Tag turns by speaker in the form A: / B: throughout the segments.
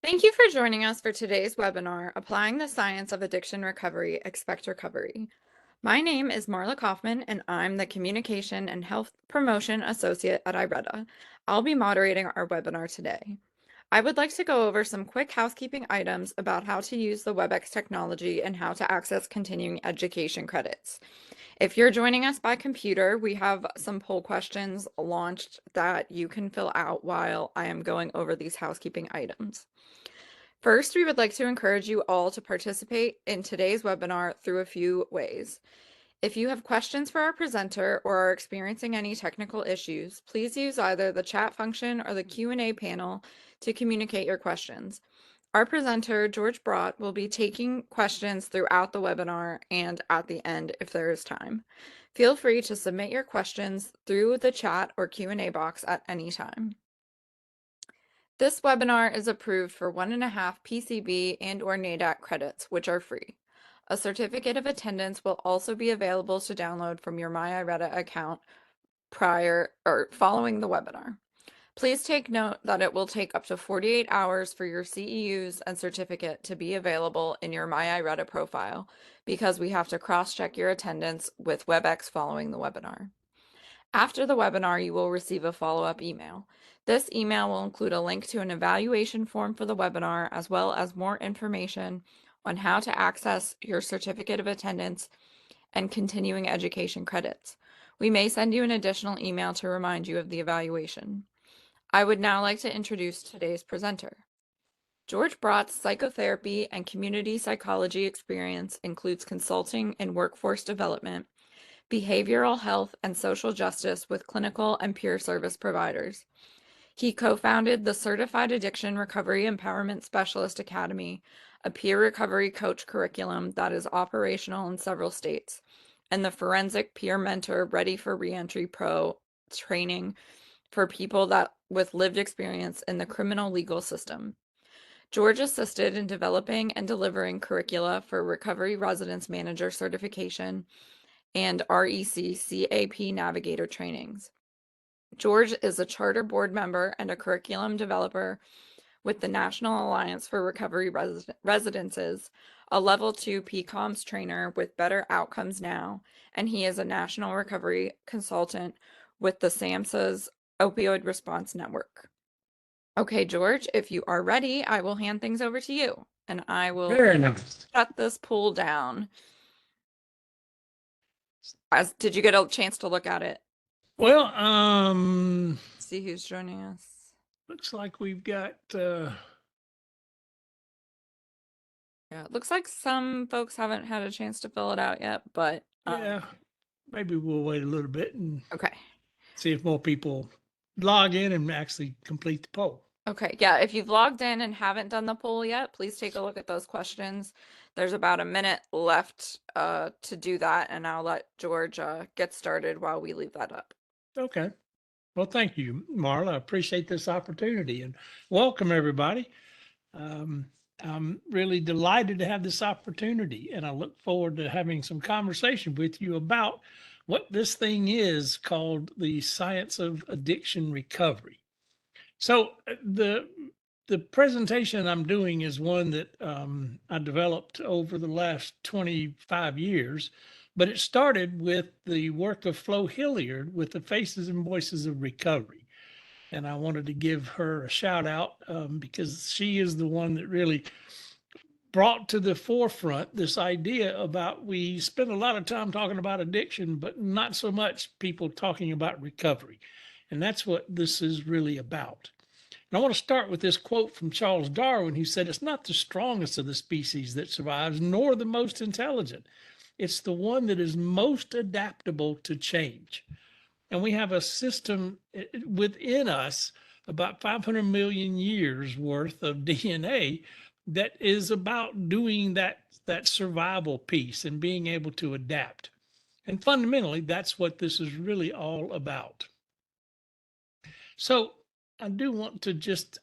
A: Thank you for joining us for today's webinar, Applying the Science of Addiction Recovery, Expect Recovery. My name is Marla Kaufman, and I'm the Communication and Health Promotion Associate at IRETA. I'll be moderating our webinar today. I would like to go over some quick housekeeping items about how to use the WebEx technology and how to access continuing education credits. If you're joining us by computer, we have some poll questions launched that you can fill out while I am going over these housekeeping items. First, we would like to encourage you all to participate in today's webinar through a few ways. If you have questions for our presenter or are experiencing any technical issues, please use either the chat function or the Q&A panel to communicate your questions. Our presenter, George Braucht, will be taking questions throughout the webinar and at the end if there is time. Feel free to submit your questions through the chat or Q&A box at any time. This webinar is approved for 1.5 PCB and/or NADAC credits, which are free. A certificate of attendance will also be available to download from your MyIRETA account following the webinar. Please take note that it will take up to 48 hours for your CEUs and certificate to be available in your MyIRETA profile because we have to cross-check your attendance with WebEx following the webinar. After the webinar, you will receive a follow-up email. This email will include a link to an evaluation form for the webinar, as well as more information on how to access your certificate of attendance and continuing education credits. We may send you an additional email to remind you of the evaluation. I would now like to introduce today's presenter. George Braught's psychotherapy and community psychology experience includes consulting in workforce development, behavioral health, and social justice with clinical and peer service providers. He co-founded the Certified Addiction Recovery Empowerment Specialist Academy, a peer recovery coach curriculum that is operational in several states, and the Forensic Peer Mentor Ready4ReentryPro training for people with lived experience in the criminal legal system. George assisted in developing and delivering curricula for Recovery Residence Manager certification and REC CAP Navigator trainings. George is a charter board member and a curriculum developer with the National Alliance for Recovery Residences, a Level II PCOMS trainer with Better Outcomes Now, and he is a national recovery consultant with the SAMHSA's Opioid Response Network. Okay, George, if you are ready, I will hand things over to you, and I will
B: Very nice.
A: shut this pool down. Did you get a chance to look at it?
B: Well,
A: See who's joining us.
B: looks like we've got
A: Yeah, it looks like some folks haven't had a chance to fill it out yet, but
B: yeah, maybe we'll wait a little bit and
A: okay.
B: see if more people log in and actually complete the poll.
A: Okay, yeah, if you've logged in and haven't done the poll yet, please take a look at those questions. There's about a minute left to do that, and I'll let George get started while we leave that up.
B: Okay. Well, thank you, Marla. I appreciate this opportunity and welcome everybody. I'm really delighted to have this opportunity, and I look forward to having some conversation with you about what this thing is called the science of addiction recovery. So the presentation I'm doing is one that I developed over the last 25 years, but it started with the work of Flo Hilliard with the Faces and Voices of Recovery. And I wanted to give her a shout out because she is the one that really brought to the forefront this idea about we spend a lot of time talking about addiction, but not so much people talking about recovery. And that's what this is really about. And I want to start with this quote from Charles Darwin, who said, "It's not the strongest of the species that survives, nor the most intelligent. It's the one that is most adaptable to change." And we have a system within us, about 500 million years worth of DNA, that is about doing that survival piece and being able to adapt. And fundamentally, that's what this is really all about. So I do want to just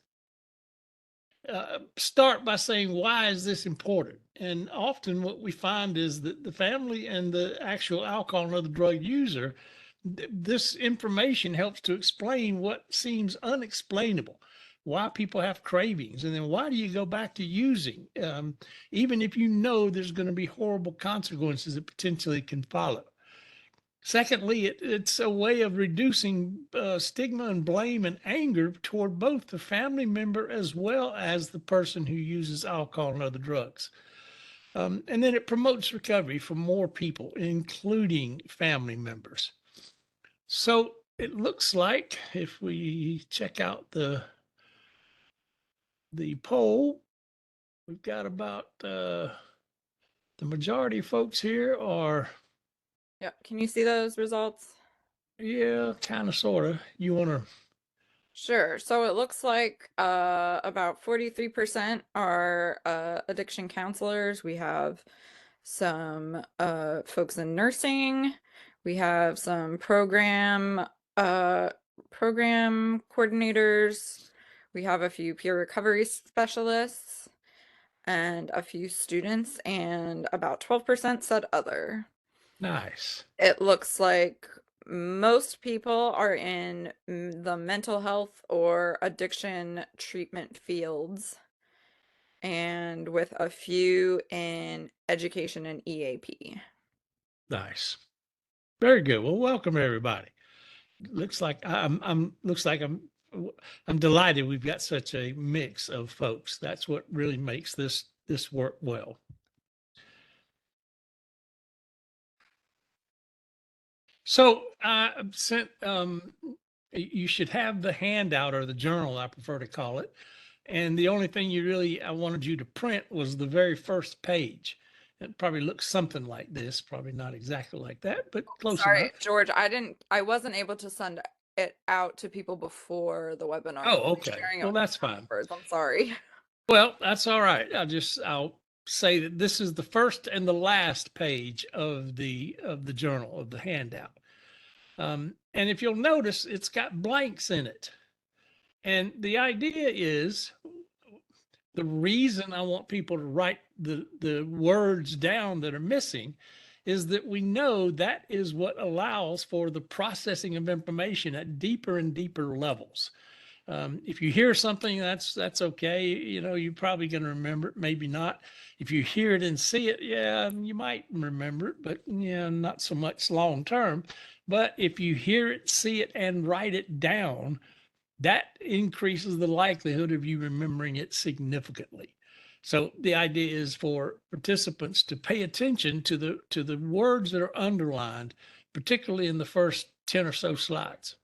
B: start by saying, why is this important? And often what we find is that the family and the actual alcohol and other drug user, this information helps to explain what seems unexplainable. why people have cravings, and then why do you go back to using, even if you know there's going to be horrible consequences that potentially can follow. Secondly, it's a way of reducing stigma and blame and anger toward both the family member as well as the person who uses alcohol and other drugs. And then it promotes recovery for more people, including family members. So it looks like if we check out the poll, we've got about the majority of folks here are,
A: Yeah, can you see those results?
B: yeah, kind of, sort of. You want to,
A: Sure. So it looks like about 43% are addiction counselors. We have some folks in nursing. We have some program coordinators. We have a few peer recovery specialists and a few students, and about 12% said other.
B: nice.
A: It looks like most people are in the mental health or addiction treatment fields, and with a few in education and EAP.
B: Nice. Very good. Well, welcome everybody. Looks like I'm delighted we've got such a mix of folks. That's what really makes this work well. So I sent you should have the handout or the journal, I prefer to call it. And the only thing I wanted you to print was the very first page. It probably looks something like this, probably not exactly like that, but close
A: Sorry,
B: enough.
A: George, I wasn't able to send it out to people before the webinar.
B: Oh,
A: I'm
B: okay.
A: sharing it
B: Well,
A: with
B: that's fine.
A: afterwards. I'm sorry.
B: Well, that's all right. I'll say that this is the first and the last page of the journal, of the handout. And if you'll notice, it's got blanks in it. And the idea is, the reason I want people to write the words down that are missing is that we know that is what allows for the processing of information at deeper and deeper levels. If you hear something, that's okay. You know, you're probably going to remember it, maybe not. If you hear it and see it, yeah, you might remember it, but yeah, not so much long term. But if you hear it, see it, and write it down, that increases the likelihood of you remembering it significantly. So the idea is for participants to pay attention to the words that are underlined, particularly in the first 10 or so slides.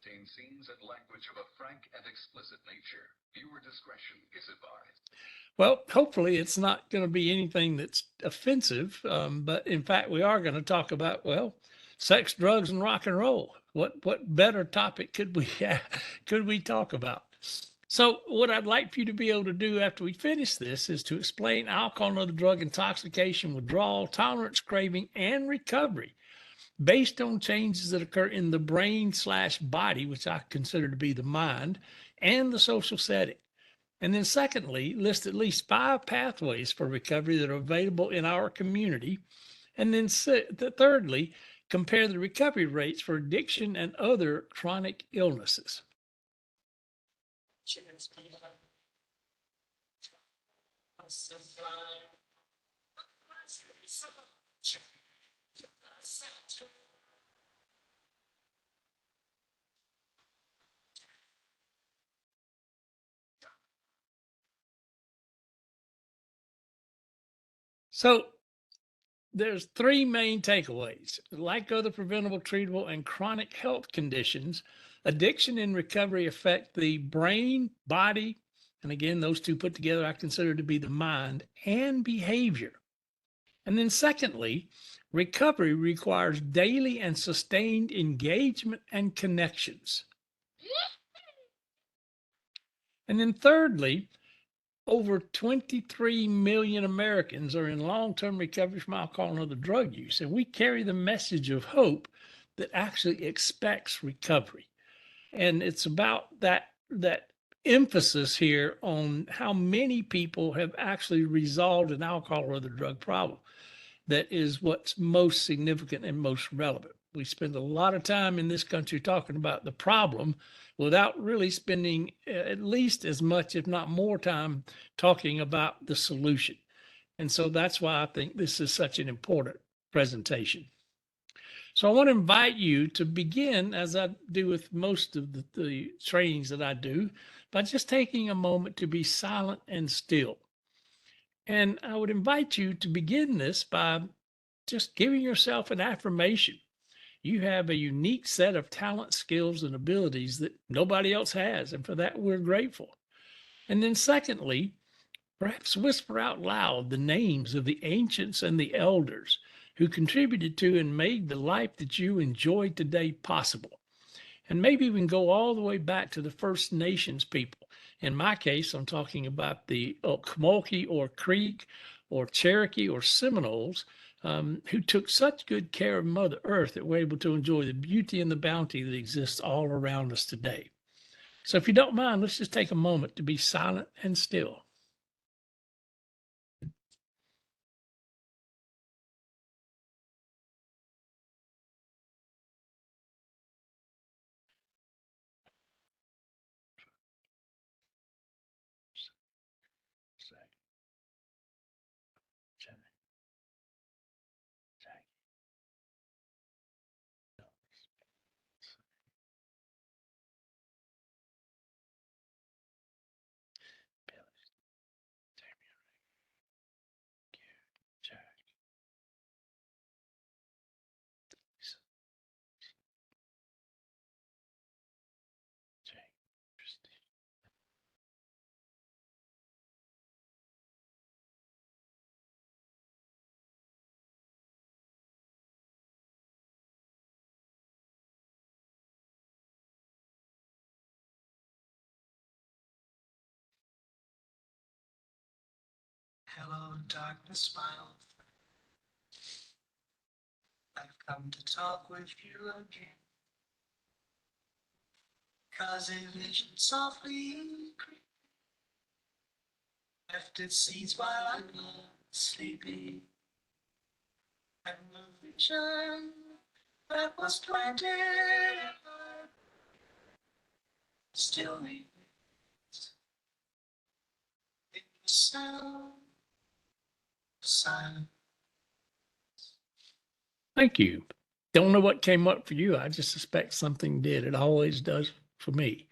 C: Contain scenes and language of a frank and explicit nature. Viewer discretion is advised.
B: Well, hopefully it's not going to be anything that's offensive, but in fact, we are going to talk about, well, sex, drugs, and rock and roll. What better topic could we talk about? So what I'd like for you to be able to do after we finish this is to explain alcohol and other drug intoxication, withdrawal, tolerance, craving, and recovery based on changes that occur in the brain/body, which I consider to be the mind, and the social setting. And then secondly, list at least 5 pathways for recovery that are available in our community. And then thirdly, compare the recovery rates for addiction and other chronic illnesses. So there's 3 main takeaways. Like other preventable, treatable, and chronic health conditions, addiction and recovery affect the brain, body, and again, those two put together I consider to be the mind, and behavior. And then secondly, recovery requires daily and sustained engagement and connections. And then thirdly, over 23 million Americans are in long-term recovery from alcohol and other drug use, and we carry the message of hope that actually expects recovery. And it's about that emphasis here on how many people have actually resolved an alcohol or other drug problem that is what's most significant and most relevant. We spend a lot of time in this country talking about the problem without really spending at least as much, if not more time talking about the solution. And so that's why I think this is such an important presentation. So I want to invite you to begin, as I do with most of the trainings that I do, by just taking a moment to be silent and still. And I would invite you to begin this by just giving yourself an affirmation. You have a unique set of talent, skills, and abilities that nobody else has. And for that, we're grateful. And then, secondly, perhaps whisper out loud the names of the ancients and the elders who contributed to and made the life that you enjoy today possible. And maybe we can go all the way back to the First Nations people. In my case, I'm talking about the Okmulgee or Creek or Cherokee or Seminoles who took such good care of Mother Earth that we're able to enjoy the beauty and the bounty that exists all around us today. So if you don't mind, let's just take a moment to be silent and still.
D: Hello, darkness, my old friend. I've come to talk with you again. 'Cause a vision softly creeping left its seeds while I was sleeping. And the vision that was planted in my still remains in the sound of silence.
B: Thank you. Don't know what came up for you. I just suspect something did. It always does for me.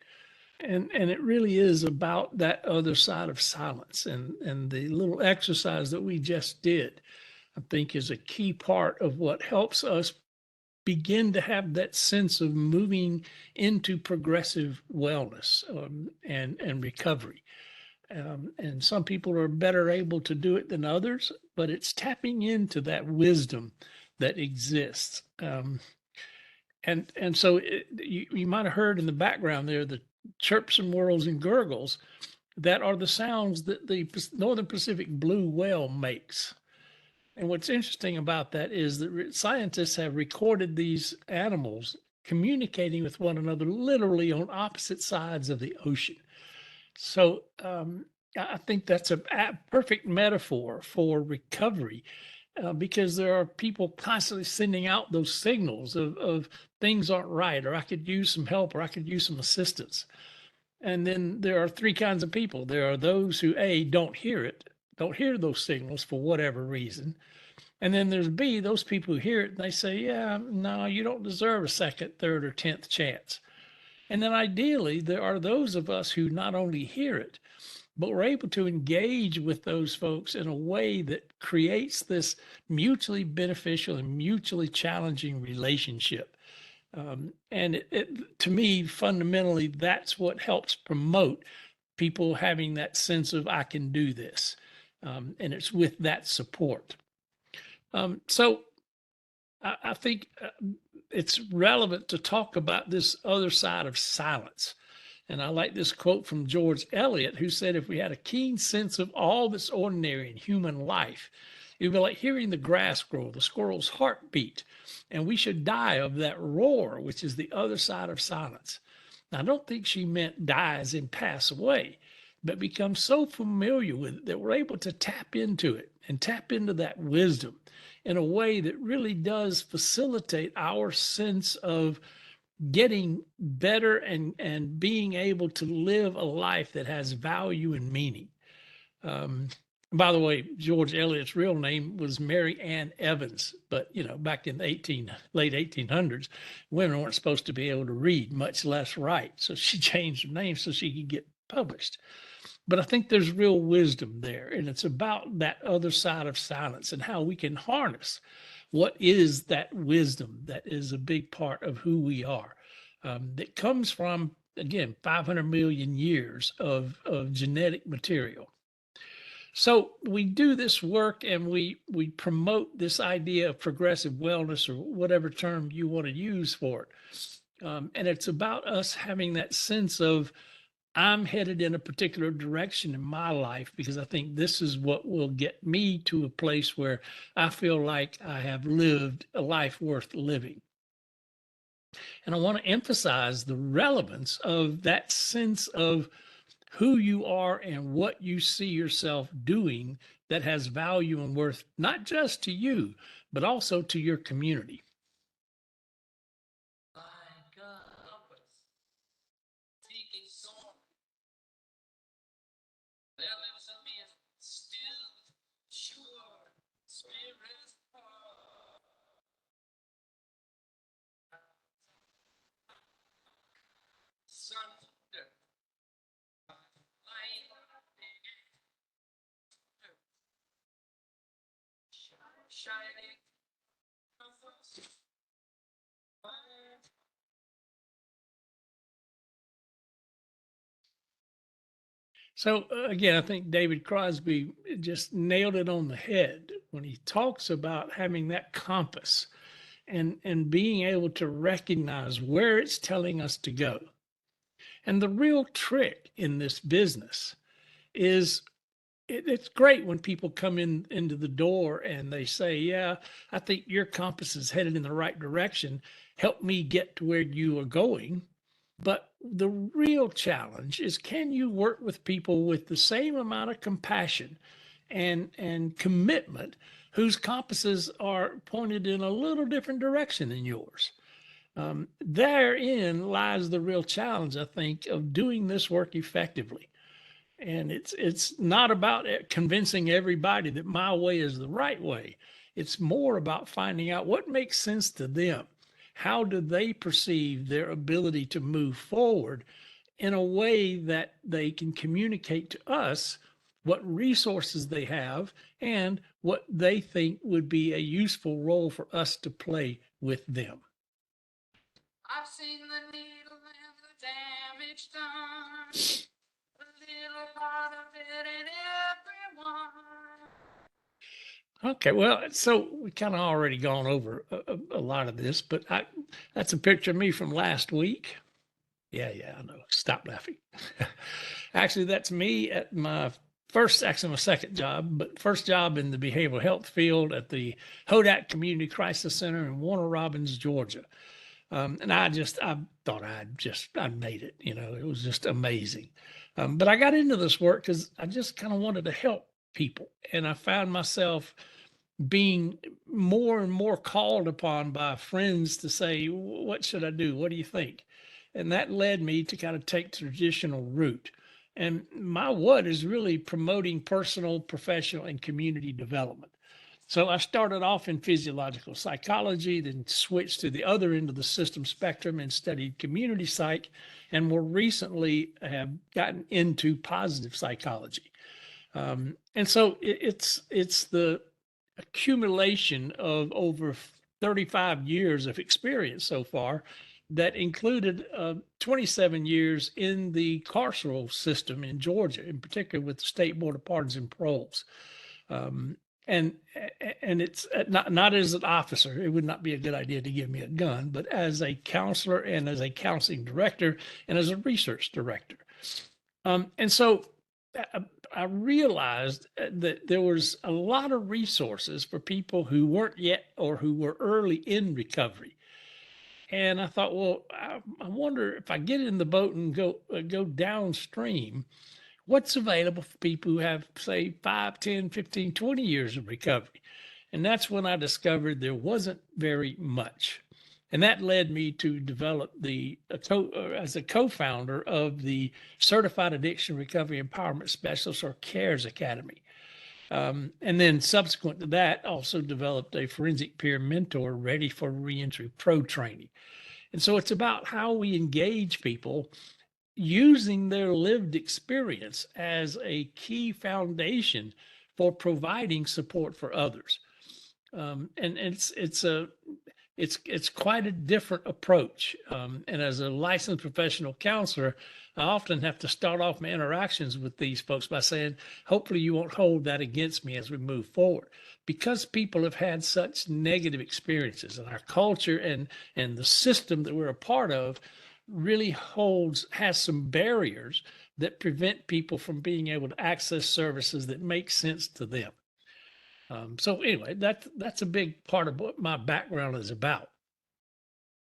B: And it really is about that other side of silence. And the little exercise that we just did, I think, is a key part of what helps us begin to have that sense of moving into progressive wellness and recovery. And some people are better able to do it than others, but it's tapping into that wisdom that exists. And so you might have heard in the background there the chirps and whirls and gurgles that are the sounds that the Northern Pacific blue whale makes. And what's interesting about that is that scientists have recorded these animals communicating with one another literally on opposite sides of the ocean. So I think that's a perfect metaphor for recovery because there are people constantly sending out those signals of things aren't right, or I could use some help, or I could use some assistance. And then there are three kinds of people. There are those who, A, don't hear those signals for whatever reason. And then there's B, those people who hear it and they say, yeah, no, you don't deserve a second, third, or 10th chance. And then ideally, there are those of us who not only hear it, but we're able to engage with those folks in a way that creates this mutually beneficial and mutually challenging relationship. And to me, fundamentally, that's what helps promote people having that sense of, I can do this. And it's with that support. So I think it's relevant to talk about this other side of silence. And I like this quote from George Eliot, who said, if we had a keen sense of all that's ordinary in human life, it would be like hearing the grass grow, the squirrel's heartbeat, and we should die of that roar, which is the other side of silence. Now, I don't think she meant die as in pass away, but become so familiar with it that we're able to tap into it and tap into that wisdom in a way that really does facilitate our sense of getting better and being able to live a life that has value and meaning. Um, by the way, George Eliot's real name was Mary Ann Evans, but back in the late 1800s, women weren't supposed to be able to read, much less write. So she changed her name so she could get published. But I think there's real wisdom there, and it's about that other side of silence and how we can harness what is that wisdom that is a big part of who we are, that comes from, again, 500 million years of genetic material. So we do this work and we promote this idea of progressive wellness, or whatever term you want to use for it. And it's about us having that sense of, I'm headed in a particular direction in my life because I think this is what will get me to a place where I feel like I have lived a life worth living. And I want to emphasize the relevance of that sense of who you are and what you see yourself doing that has value and worth, not just to you, but also to your community.
D: There lives a myth, still sure, spirits thunder, light, shining,
B: So again, I think David Crosby just nailed it on the head when he talks about having that compass and being able to recognize where it's telling us to go. And the real trick in this business is it's great when people come into the door and they say, yeah, I think your compass is headed in the right direction. Help me get to where you are going. But the real challenge is, can you work with people with the same amount of compassion and commitment whose compasses are pointed in a little different direction than yours? Therein lies the real challenge, I think, of doing this work effectively. And it's not about convincing everybody that my way is the right way. It's more about finding out what makes sense to them. How do they perceive their ability to move forward in a way that they can communicate to us what resources they have and what they think would be a useful role for us to play with them?
D: I've seen the needle and the damage done. A little part of it in everyone.
B: Okay, well, so we kind of already gone over a lot of this, but that's a picture of me from last week. Yeah, I know. Stop laughing. Actually, that's me at my my second job, but first job in the behavioral health field at the Hodak Community Crisis Center in Warner Robins, Georgia. And I thought I'd made it. It was just amazing. But I got into this work because I just kind of wanted to help people, and I found myself being more and more called upon by friends to say, what should I do? What do you think? And that led me to kind of take the traditional route. And my what is really promoting personal, professional, and community development. So I started off in physiological psychology, then switched to the other end of the system spectrum and studied community psych, and more recently have gotten into positive psychology. And so it's the accumulation of over 35 years of experience so far that included 27 years in the carceral system in Georgia, in particular with the State Board of Pardons and Paroles. And it's not as an officer, it would not be a good idea to give me a gun, but as a counselor and as a counseling director and as a research director. And so I realized that there was a lot of resources for people who weren't yet or who were early in recovery. And I thought, well, I wonder if I get in the boat and go downstream, what's available for people who have, say, 5, 10, 15, 20 years of recovery. And that's when I discovered there wasn't very much. And that led me to develop as a co-founder of the Certified Addiction Recovery Empowerment Specialist, or CARES Academy. And then subsequent to that, also developed a Forensic Peer Mentor Ready4ReentryPro training. And so it's about how we engage people using their lived experience as a key foundation for providing support for others. And it's quite a different approach. And as a licensed professional counselor, I often have to start off my interactions with these folks by saying, hopefully you won't hold that against me as we move forward, because people have had such negative experiences, and our culture and the system that we're a part of really has some barriers that prevent people from being able to access services that make sense to them. So anyway, that's a big part of what my background is about.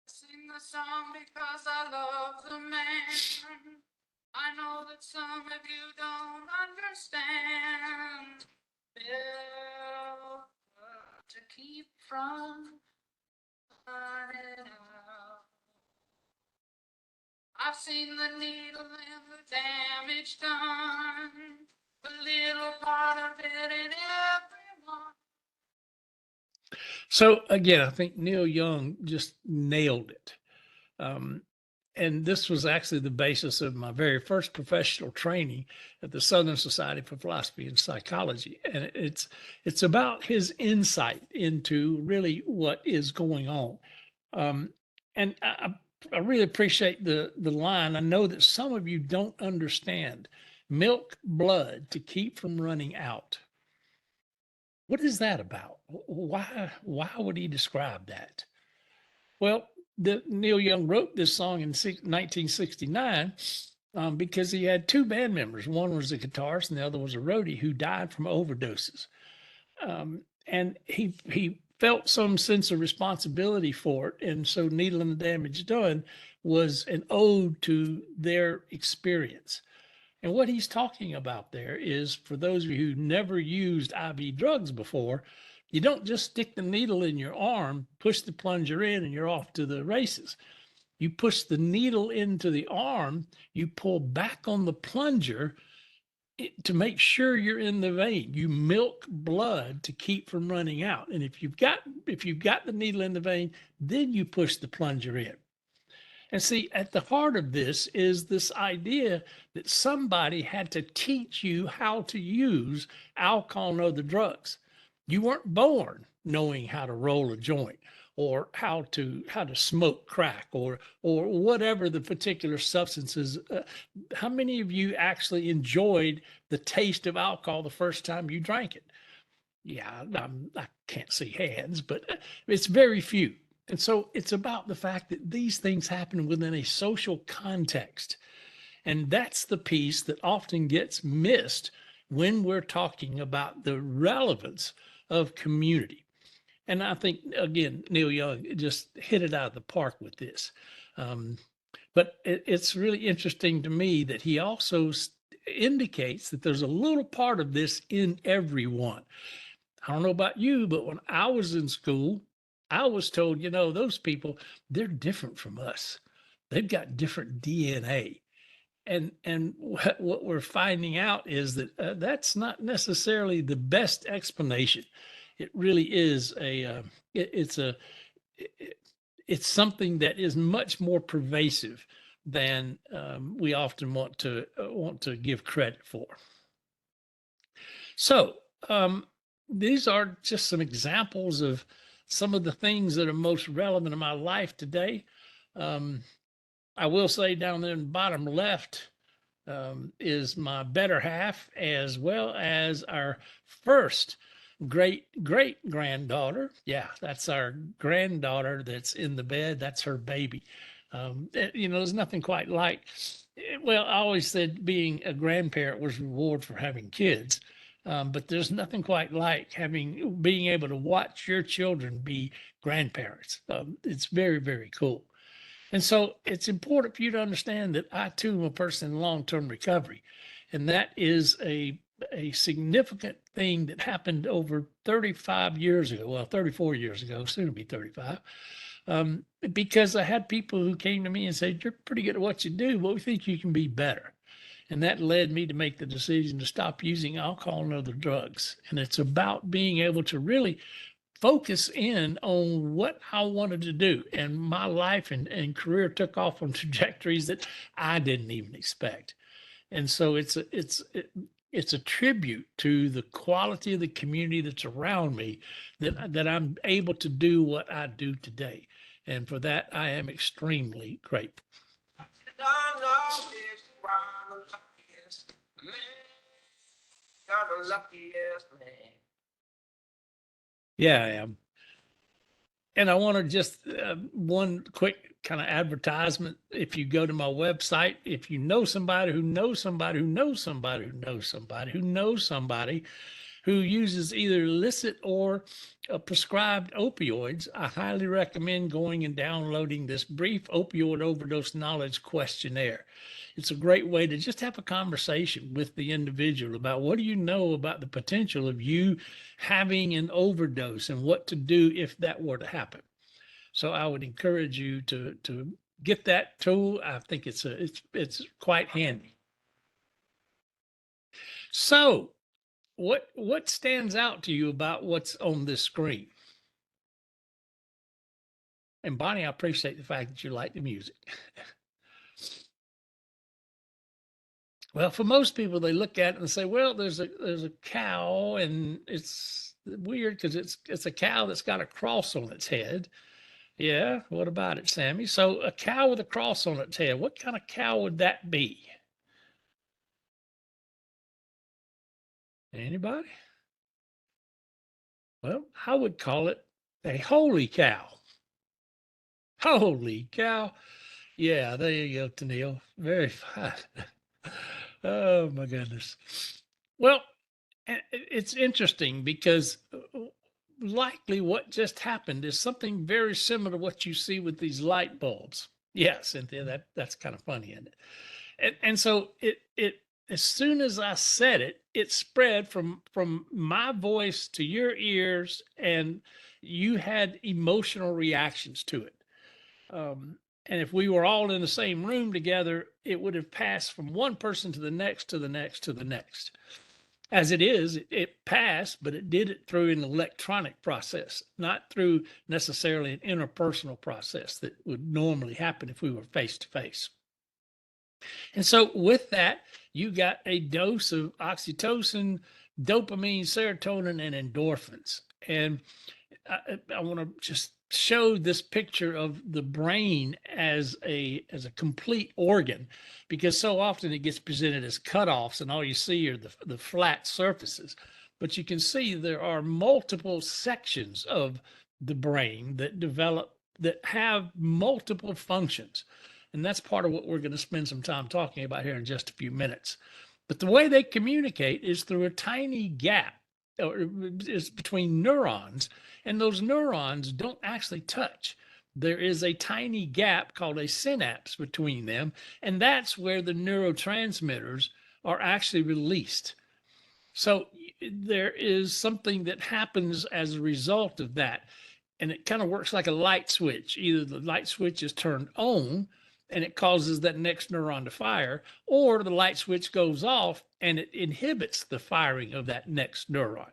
D: Sing the song because I love the man. I know that some of you don't understand. Bill, to keep from running out. I've seen the needle and the damage done. A little part of it in everyone.
B: So again, I think Neil Young just nailed it. And this was actually the basis of my very first professional training at the Southern Society for Philosophy and Psychology. And it's about his insight into really what is going on. And I really appreciate the line. I know that some of you don't understand milk blood to keep from running out. What is that about? Why would he describe that? Well, Neil Young wrote this song in 1969 because he had two band members. One was a guitarist and the other was a roadie who died from overdoses. And he felt some sense of responsibility for it. And so Needle and the Damage Done was an ode to their experience. And what he's talking about there is, for those of you who never used IV drugs before, you don't just stick the needle in your arm, push the plunger in, and you're off to the races. You push the needle into the arm, you pull back on the plunger to make sure you're in the vein. You milk blood to keep from running out. And if you've got the needle in the vein, then you push the plunger in. And see, at the heart of this is this idea that somebody had to teach you how to use alcohol and other drugs. You weren't born knowing how to roll a joint or how to smoke crack or whatever the particular substances. How many of you actually enjoyed the taste of alcohol the first time you drank it? Yeah, I can't see hands, but it's very few. And so it's about the fact that these things happen within a social context. And that's the piece that often gets missed when we're talking about the relevance of community. And I think, again, Neil Young just hit it out of the park with this. But it's really interesting to me that he also indicates that there's a little part of this in everyone. I don't know about you, but when I was in school, I was told, those people, they're different from us. They've got different DNA. And what we're finding out is that that's not necessarily the best explanation. It really is it's something that is much more pervasive than we often want to give credit for. So these are just some examples of some of the things that are most relevant in my life today. I will say down there in the bottom left is my better half, as well as our first great granddaughter. Yeah, that's our granddaughter that's in the bed. That's her baby. There's nothing quite like, well, I always said being a grandparent was reward for having kids. But there's nothing quite like being able to watch your children be grandparents. It's very, very cool. And so it's important for you to understand that I too am a person in long-term recovery. And that is a a significant thing that happened over 35 years ago, well, 34 years ago, soon to be 35, because I had people who came to me and said, "You're pretty good at what you do, but we think you can be better." And that led me to make the decision to stop using alcohol and other drugs. And it's about being able to really focus in on what I wanted to do. And my life and career took off on trajectories that I didn't even expect. And so it's a tribute to the quality of the community that's around me that I'm able to do what I do today. And for that, I am extremely grateful.
D: I know it's one of the luckiest man. You're the luckiest man.
B: Yeah, I am. And I want to just one quick kind of advertisement. If you go to my website, if you know somebody who knows somebody who knows somebody who knows somebody who knows somebody who uses either illicit or prescribed opioids, I highly recommend going and downloading this brief opioid overdose knowledge questionnaire. It's a great way to just have a conversation with the individual about what do you know about the potential of you having an overdose and what to do if that were to happen. So I would encourage you to get that tool. I think it's quite handy. So what stands out to you about what's on this screen? And Bonnie, I appreciate the fact that you like the music. Well, for most people, they look at it and say, "Well, there's a cow, and it's weird because it's a cow that's got a cross on its head." Yeah, what about it, Sammy? So a cow with a cross on its head, what kind of cow would that be? Anybody? Well, I would call it a holy cow. Holy cow. Yeah, there you go, Tennille. Very fine. Oh my goodness. Well, it's interesting because likely what just happened is something very similar to what you see with these light bulbs. Yeah, Cynthia, that's kind of funny, isn't it? And so it as soon as I said it, it spread from my voice to your ears, and you had emotional reactions to it. And if we were all in the same room together, it would have passed from one person to the next, to the next, to the next. As it is, it passed, but it did it through an electronic process, not through necessarily an interpersonal process that would normally happen if we were face to face. And so with that, you got a dose of oxytocin, dopamine, serotonin, and endorphins. And I want to just show this picture of the brain as a complete organ, because so often it gets presented as cutoffs and all you see are the flat surfaces. But you can see there are multiple sections of the brain that develop that have multiple functions. And that's part of what we're going to spend some time talking about here in just a few minutes. But the way they communicate is through a tiny gap, or is between neurons, and those neurons don't actually touch. There is a tiny gap called a synapse between them, and that's where the neurotransmitters are actually released. So there is something that happens as a result of that, and it kind of works like a light switch. Either the light switch is turned on and it causes that next neuron to fire, or the light switch goes off and it inhibits the firing of that next neuron.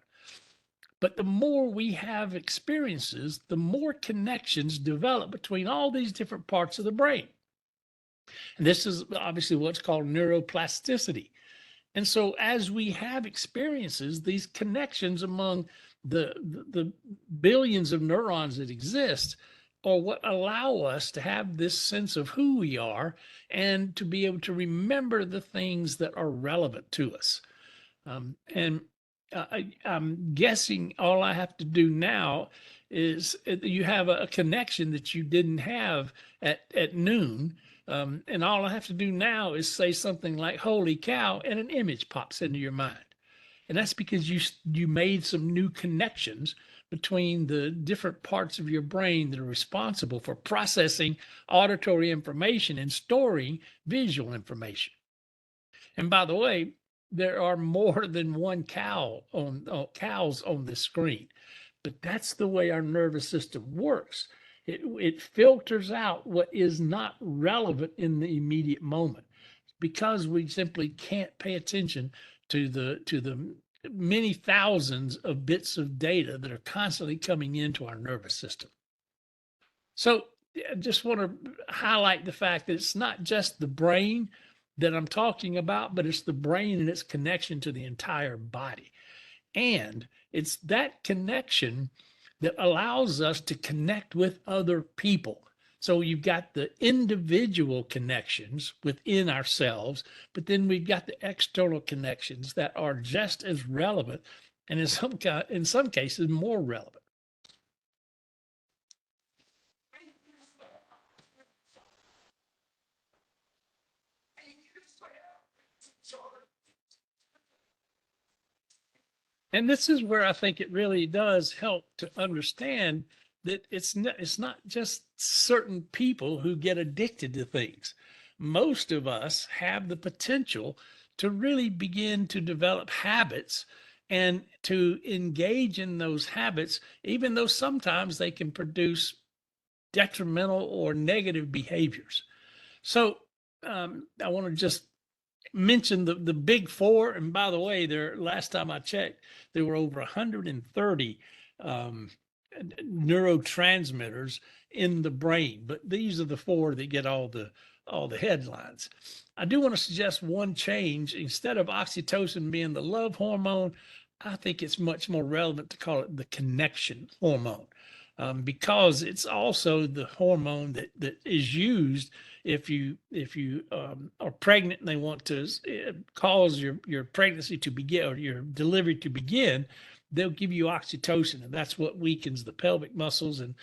B: But the more we have experiences, the more connections develop between all these different parts of the brain. And this is obviously what's called neuroplasticity. And so as we have experiences, these connections among the billions of neurons that exist are what allow us to have this sense of who we are and to be able to remember the things that are relevant to us. I'm guessing all I have to do now is you have a connection that you didn't have at noon. And all I have to do now is say something like "holy cow" and an image pops into your mind. And that's because you made some new connections between the different parts of your brain that are responsible for processing auditory information and storing visual information. And by the way, there are more than one cows on the screen. But that's the way our nervous system works. It filters out what is not relevant in the immediate moment because we simply can't pay attention to the many thousands of bits of data that are constantly coming into our nervous system. So I just want to highlight the fact that it's not just the brain that I'm talking about, but it's the brain and its connection to the entire body. And it's that connection that allows us to connect with other people. So you've got the individual connections within ourselves, but then we've got the external connections that are just as relevant and in some cases more relevant. And this is where I think it really does help to understand that it's not just certain people who get addicted to things. Most of us have the potential to really begin to develop habits and to engage in those habits, even though sometimes they can produce detrimental or negative behaviors. So I want to just mention the big four. And by the way, last time I checked, there were over 130 neurotransmitters in the brain, but these are the four that get all the headlines. I do want to suggest one change. Instead of oxytocin being the love hormone, I think it's much more relevant to call it the connection hormone. Because it's also the hormone that is used if you are pregnant and they want to cause your pregnancy to begin or your delivery to begin, they'll give you oxytocin, and that's what weakens the pelvic muscles and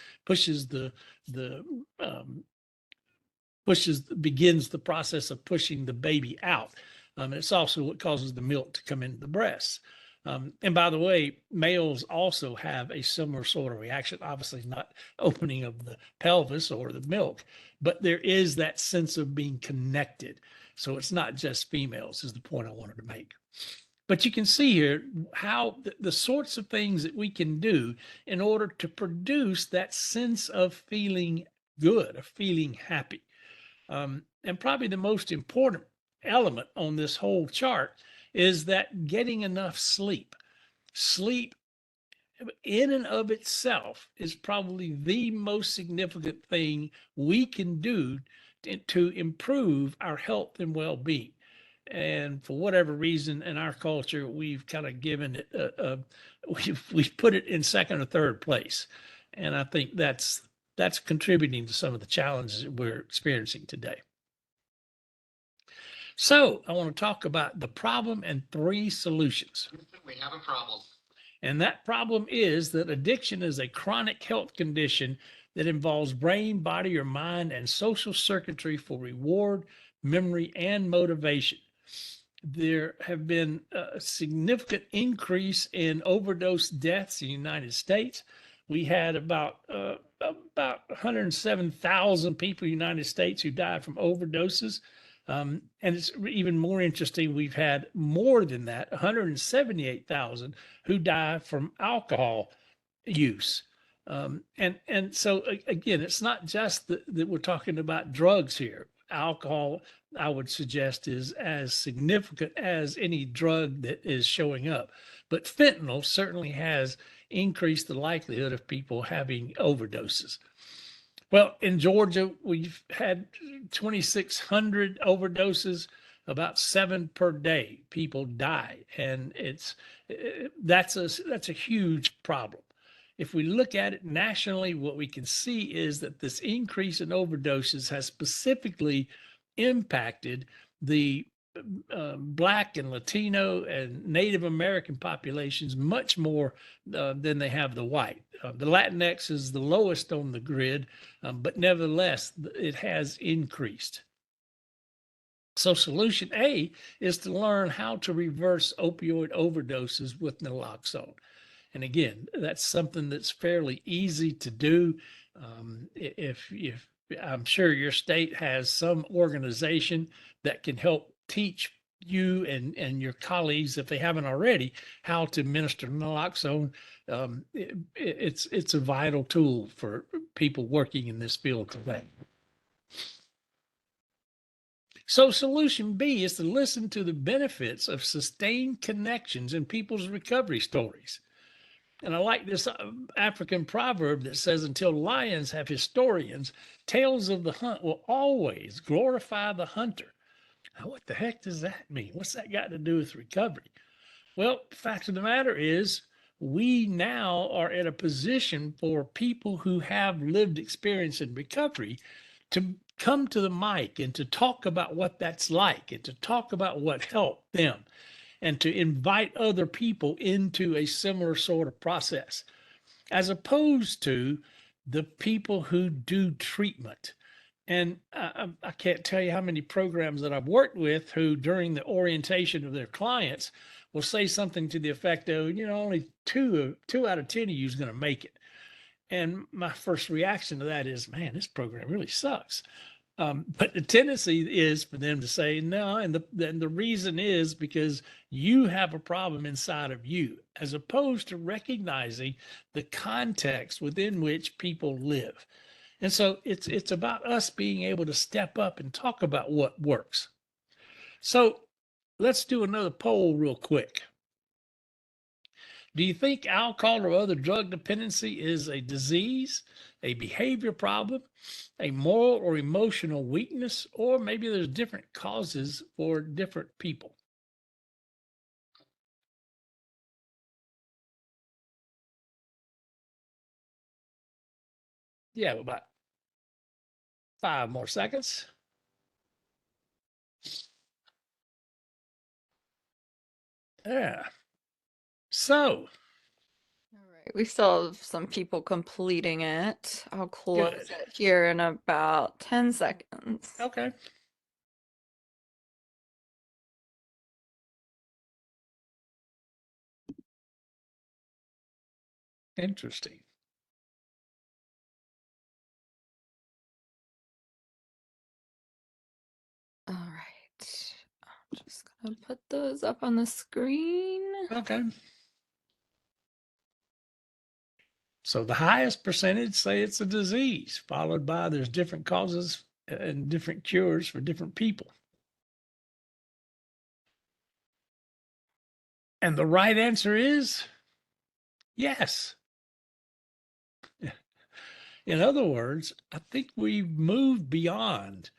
B: begins the process of pushing the baby out. And it's also what causes the milk to come into the breasts. And by the way, males also have a similar sort of reaction, obviously not opening of the pelvis or the milk, but there is that sense of being connected. So it's not just females is the point I wanted to make. But you can see here how the sorts of things that we can do in order to produce that sense of feeling good, of feeling happy. And probably the most important element on this whole chart is that getting enough sleep. Sleep in and of itself is probably the most significant thing we can do to improve our health and well-being. And for whatever reason in our culture, we've kind of given it, we've put it in second or third place. And I think that's contributing to some of the challenges that we're experiencing today. So I want to talk about the problem and 3 solutions.
E: We have a problem.
B: And that problem is that addiction is a chronic health condition that involves brain, body, or mind, and social circuitry for reward, memory, and motivation. There have been a significant increase in overdose deaths in the United States. We had about 107,000 people in the United States who died from overdoses. And it's even more interesting, we've had more than that, 178,000 who die from alcohol use. And so again, it's not just that we're talking about drugs here. Alcohol, I would suggest, is as significant as any drug that is showing up. But fentanyl certainly has increased the likelihood of people having overdoses. Well, in Georgia, we've had 2,600 overdoses, about 7 per day. People die, and that's a huge problem. If we look at it nationally, what we can see is that this increase in overdoses has specifically impacted the Black and Latino and Native American populations much more than they have the white. The Latinx is the lowest on the grid, but nevertheless, it has increased. So solution A is to learn how to reverse opioid overdoses with naloxone. And again, that's something that's fairly easy to do. If I'm sure your state has some organization that can help teach you and your colleagues, if they haven't already, how to administer naloxone. It's a vital tool for people working in this field today. So solution B is to listen to the benefits of sustained connections in people's recovery stories. And I like this African proverb that says, until lions have historians, tales of the hunt will always glorify the hunter. Now, what the heck does that mean? What's that got to do with recovery? Well, the fact of the matter is, we now are at a position for people who have lived experience in recovery to come to the mic and to talk about what that's like and to talk about what helped them and to invite other people into a similar sort of process, as opposed to the people who do treatment. And I can't tell you how many programs that I've worked with who, during the orientation of their clients, will say something to the effect of, only two out of 10 of you is going to make it. And my first reaction to that is, man, this program really sucks. But the tendency is for them to say no, and the reason is because you have a problem inside of you, as opposed to recognizing the context within which people live. And so it's about us being able to step up and talk about what works. So let's do another poll real quick. Do you think alcohol or other drug dependency is a disease, a behavior problem, a moral or emotional weakness, or maybe there's different causes for different people? Yeah, about 5 more seconds. Yeah. So,
A: All right, we still have some people completing it. I'll close
B: good.
A: it here in about 10 seconds.
B: Okay. Interesting.
A: All right. I'm just gonna put those up on the screen.
B: Okay. So the highest percentage say it's a disease, followed by there's different causes and different cures for different people. And the right answer is yes. In other words, I think we've moved beyond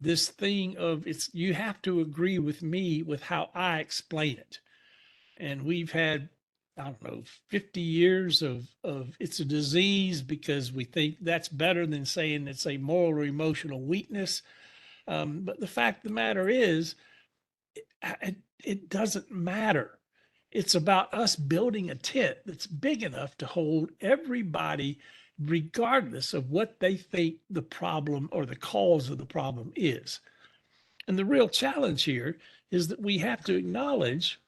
B: this thing of you have to agree with me with how I explain it. And we've had, I don't know, 50 years of it's a disease because we think that's better than saying it's a moral or emotional weakness. But the fact of the matter is, it doesn't matter. It's about us building a tent that's big enough to hold everybody, regardless of what they think the problem or the cause of the problem is. And the real challenge here is that we have to acknowledge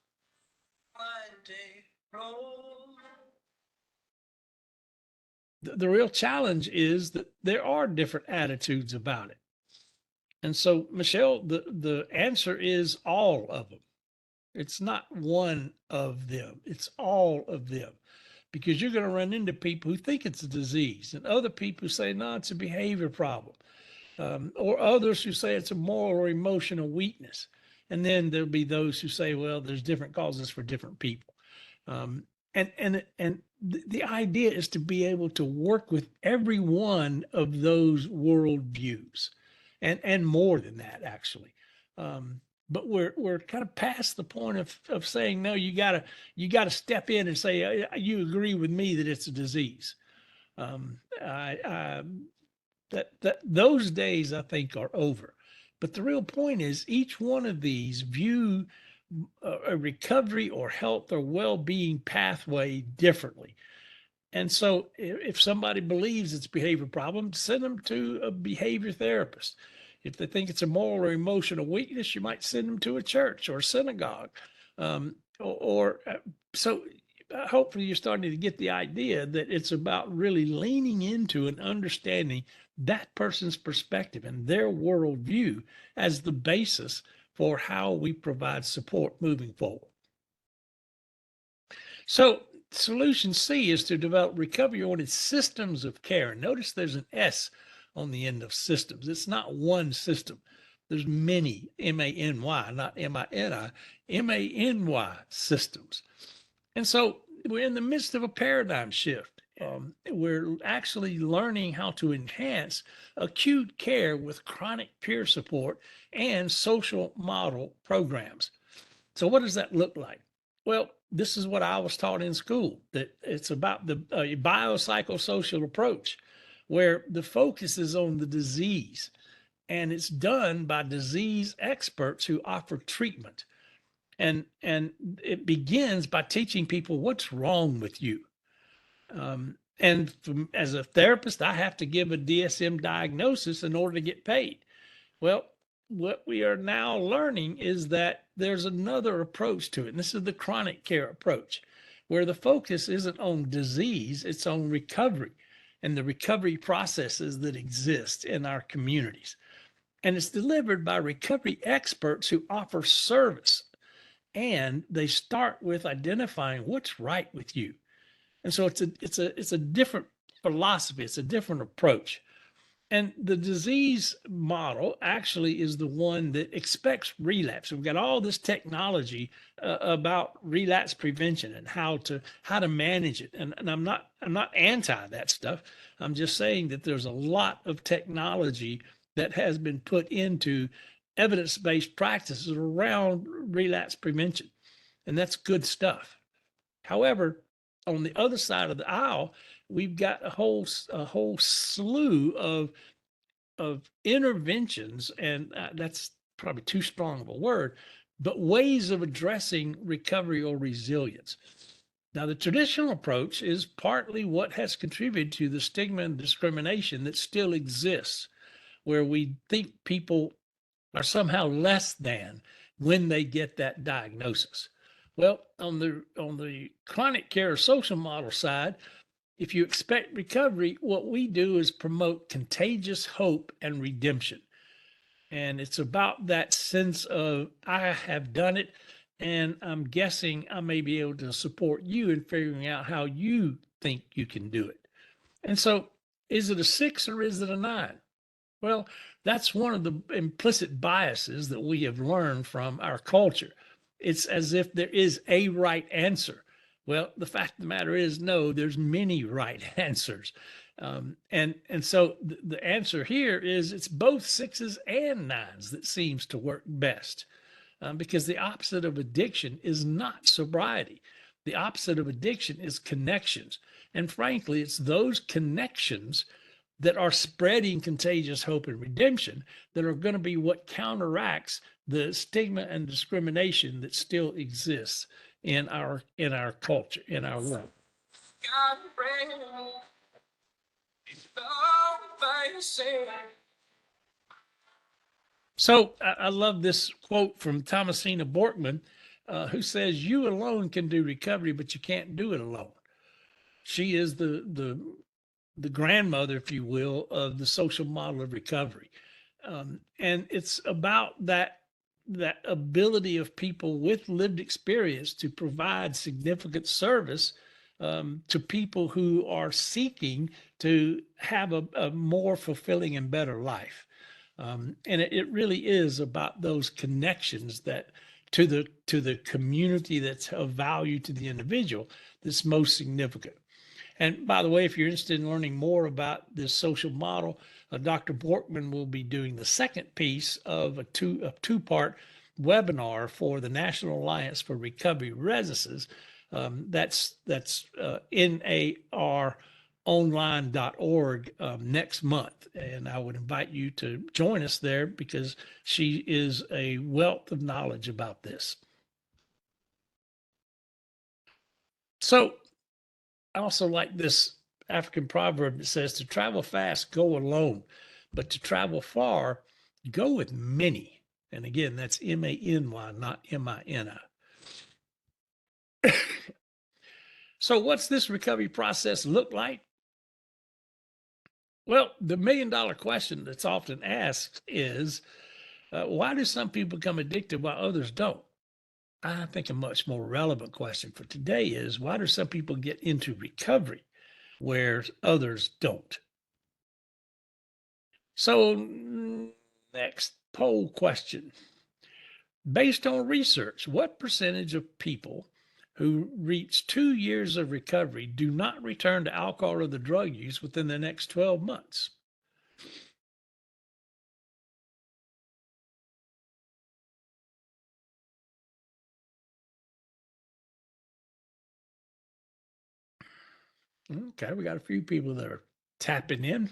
B: the real challenge is that there are different attitudes about it. And so, Michelle, the answer is all of them. It's not one of them, it's all of them. Because you're going to run into people who think it's a disease and other people who say, no, it's a behavior problem. Or others who say it's a moral or emotional weakness. And then there'll be those who say, well, there's different causes for different people. And the idea is to be able to work with every one of those worldviews, and more than that, actually. But we're kind of past the point of saying, no, you gotta step in and say, you agree with me that it's a disease. That those days I think are over. But the real point is each one of these view a recovery or health or well-being pathway differently. And so if somebody believes it's a behavior problem, send them to a behavior therapist. If they think it's a moral or emotional weakness, you might send them to a church or a synagogue. So hopefully you're starting to get the idea that it's about really leaning into and understanding that person's perspective and their worldview as the basis for how we provide support moving forward. So solution C is to develop recovery-oriented systems of care. Notice there's an S on the end of systems. It's not one system. There's many, M-A-N-Y, not M-I-N-I, M-A-N-Y systems. And so we're in the midst of a paradigm shift. We're actually learning how to enhance acute care with chronic peer support and social model programs. So what does that look like? Well, this is what I was taught in school, that it's about the biopsychosocial approach, where the focus is on the disease, and it's done by disease experts who offer treatment. And it begins by teaching people what's wrong with you. As a therapist, I have to give a DSM diagnosis in order to get paid. Well, what we are now learning is that there's another approach to it. And this is the chronic care approach, where the focus isn't on disease, it's on recovery and the recovery processes that exist in our communities. And it's delivered by recovery experts who offer service. And they start with identifying what's right with you. And so it's a different philosophy, it's a different approach. And the disease model actually is the one that expects relapse. We've got all this technology about relapse prevention and how to manage it. And I'm not anti that stuff. I'm just saying that there's a lot of technology that has been put into evidence-based practices around relapse prevention, and that's good stuff. However, on the other side of the aisle, we've got a whole slew of interventions, and that's probably too strong of a word, but ways of addressing recovery or resilience. Now, the traditional approach is partly what has contributed to the stigma and discrimination that still exists, where we think people are somehow less than when they get that diagnosis. Well, on the chronic care social model side, if you expect recovery, what we do is promote contagious hope and redemption. And it's about that sense of, I have done it, and I'm guessing I may be able to support you in figuring out how you think you can do it. And so, is it a 6 or is it a 9? Well, that's one of the implicit biases that we have learned from our culture. It's as if there is a right answer. Well, the fact of the matter is, no, there's many right answers. And so the answer here is it's both 6s and 9s that seems to work best, because the opposite of addiction is not sobriety. The opposite of addiction is connections. And frankly, it's those connections that are spreading contagious hope and redemption that are going to be what counteracts the stigma and discrimination that still exists in our culture, in our world. So I love this quote from Thomasina Borkman, who says, "You alone can do recovery, but you can't do it alone." She is the grandmother, if you will, of the social model of recovery. And it's about that ability of people with lived experience to provide significant service to people who are seeking to have a more fulfilling and better life. And it really is about those connections that to the community that's of value to the individual that's most significant. And by the way, if you're interested in learning more about this social model, Dr. Borkman will be doing the second piece of a two-part webinar for the National Alliance for Recovery Residences. That's naronline.org next month. And I would invite you to join us there because she is a wealth of knowledge about this. So I also like this African proverb that says, to travel fast, go alone, but to travel far, go with many. And again, that's M-A-N-Y, not M-I-N-I. So what's this recovery process look like? Well, the $1 million question that's often asked is, Why do some people become addicted while others don't? I think a much more relevant question for today is, why do some people get into recovery where others don't? So, next poll question. Based on research, what percentage of people who reach 2 years of recovery do not return to alcohol or the drug use within the next 12 months? Okay, we got a few people that are tapping in.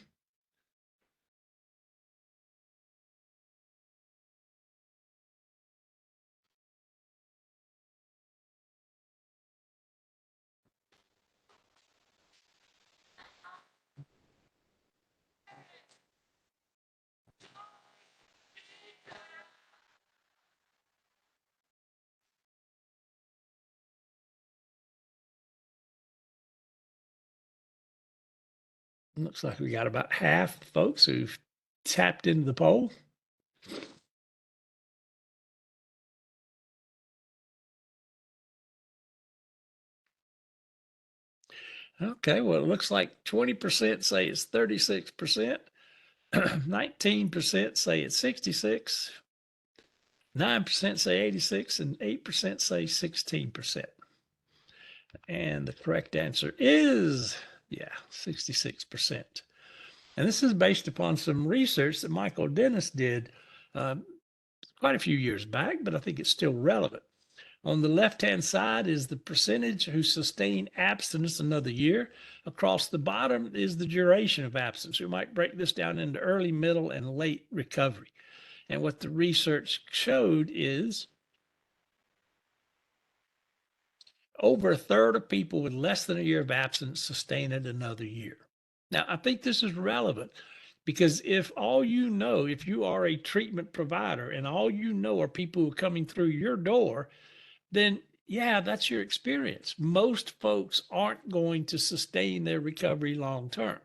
B: Looks like we got about half the folks who've tapped into the poll. Okay, well, it looks like 20% say it's 36%, 19% say it's 66, 9% say 86, and 8% say 16%. And the correct answer is, 66%. And this is based upon some research that Michael Dennis did quite a few years back, but I think it's still relevant. On the left-hand side is the percentage who sustain abstinence another year. Across the bottom is the duration of abstinence. We might break this down into early, middle, and late recovery. And what the research showed is over a third of people with less than a year of abstinence sustain it another year. Now, I think this is relevant because if you are a treatment provider and all you know are people who are coming through your door, then that's your experience. Most folks aren't going to sustain their recovery long term.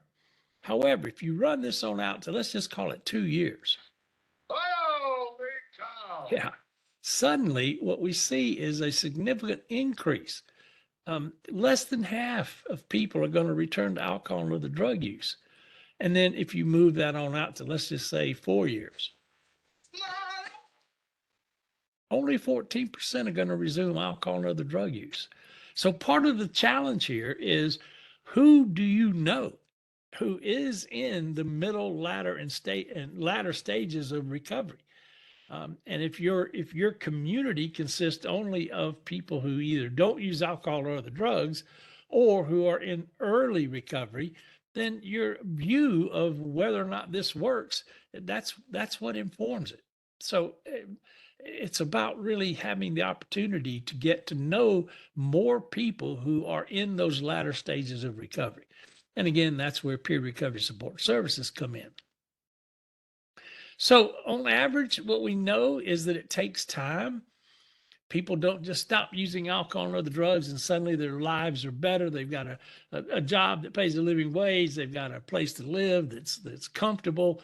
B: However, if you run this on out to, let's just call it 2 years.
C: Oh, big cow.
B: Yeah. Suddenly, what we see is a significant increase. Less than half of people are going to return to alcohol or the drug use. And then if you move that on out to, let's just say 4 years, only 14% are going to resume alcohol and other drug use. So part of the challenge here is, who do you know who is in the middle, latter, and latter stages of recovery? And if your community consists only of people who either don't use alcohol or other drugs, or who are in early recovery, then your view of whether or not this works, that's what informs it. So it's about really having the opportunity to get to know more people who are in those latter stages of recovery. And again, that's where peer recovery support services come in. So on average, what we know is that it takes time. People don't just stop using alcohol and other drugs and suddenly their lives are better. They've got a job that pays a living wage. They've got a place to live that's comfortable.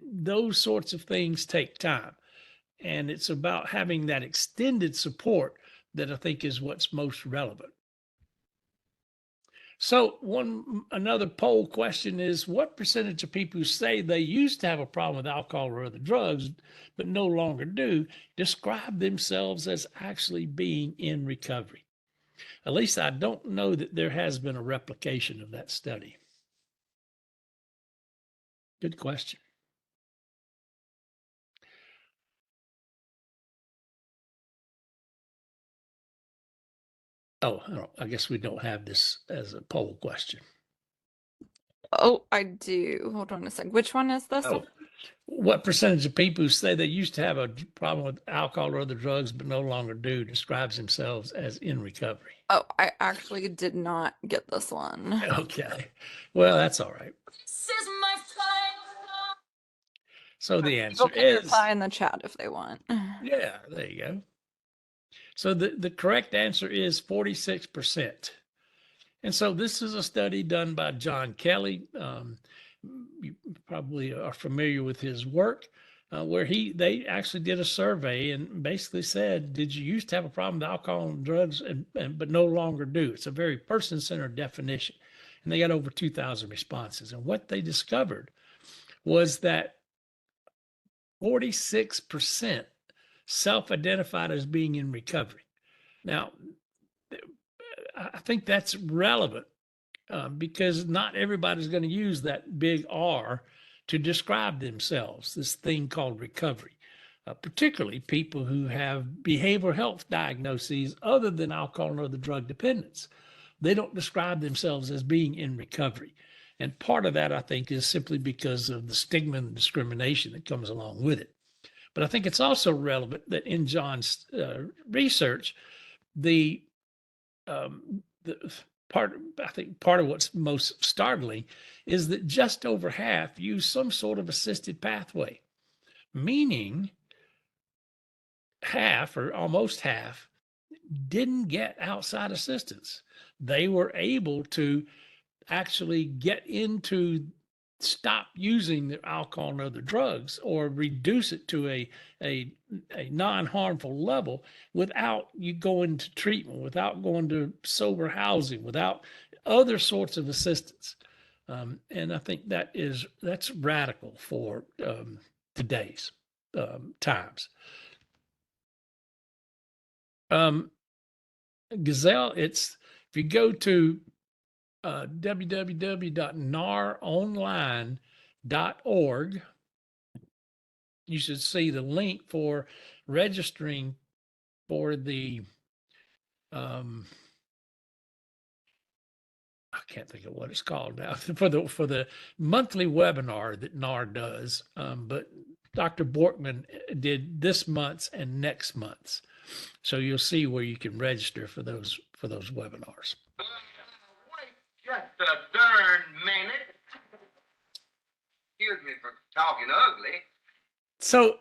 B: Those sorts of things take time. And it's about having that extended support that I think is what's most relevant. So another poll question is, what percentage of people who say they used to have a problem with alcohol or other drugs, but no longer do, describe themselves as actually being in recovery? At least I don't know that there has been a replication of that study. Good question. Oh, I guess we don't have this as a poll question.
A: Oh, I do. Hold on a sec. Which one is this?
B: Oh, what percentage of people who say they used to have a problem with alcohol or other drugs but no longer do describes themselves as in recovery?
A: Oh, I actually did not get this one.
B: Okay. Well, that's all right.
D: This is my final.
B: So the
A: People
B: answer
A: can
B: is,
A: reply in the chat if they want.
B: yeah, there you go. So the correct answer is 46%. And so this is a study done by John Kelly. You probably are familiar with his work. where they actually did a survey and basically said, did you used to have a problem with alcohol and drugs but no longer do? It's a very person-centered definition. And they got over 2,000 responses. And what they discovered was that 46% self-identified as being in recovery. Now, I think that's relevant because not everybody's going to use that big R to describe themselves, this thing called recovery, particularly people who have behavioral health diagnoses other than alcohol and other drug dependence. They don't describe themselves as being in recovery. And part of that, I think, is simply because of the stigma and discrimination that comes along with it. But I think it's also relevant that in John's research, the part of what's most startling is that just over half use some sort of assisted pathway, meaning half or almost half didn't get outside assistance. They were able to actually get into stop using the alcohol and other drugs or reduce it to a non-harmful level without you going to treatment, without going to sober housing, without other sorts of assistance. And I think that's radical for today's times. Gazelle, if you go to www.naronline.org, you should see the link for registering for the I can't think of what it's called now for the monthly webinar that NAR does. But Dr. Borkman did this month's and next month's, so you'll see where you can register for those webinars.
E: Wait just a darn minute. Excuse me for talking ugly.
B: So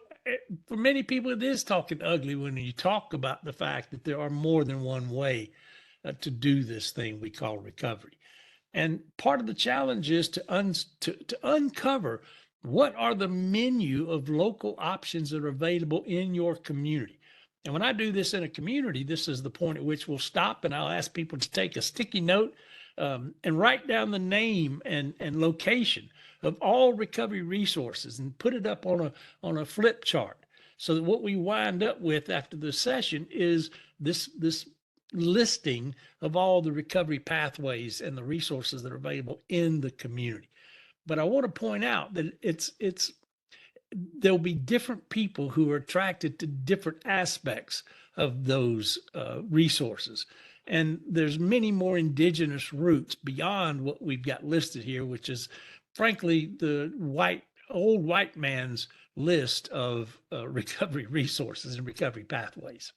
B: for many people, it is talking ugly when you talk about the fact that there are more than one way to do this thing we call recovery. And part of the challenge is to uncover what are the menu of local options that are available in your community. And when I do this in a community, this is the point at which we'll stop and I'll ask people to take a sticky note and write down the name and location of all recovery resources and put it up on a flip chart. So that what we wind up with after the session is this listing of all the recovery pathways and the resources that are available in the community. But I want to point out that there'll be different people who are attracted to different aspects of those resources. And there's many more indigenous roots beyond what we've got listed here, which is frankly the old white man's list of recovery resources and recovery pathways.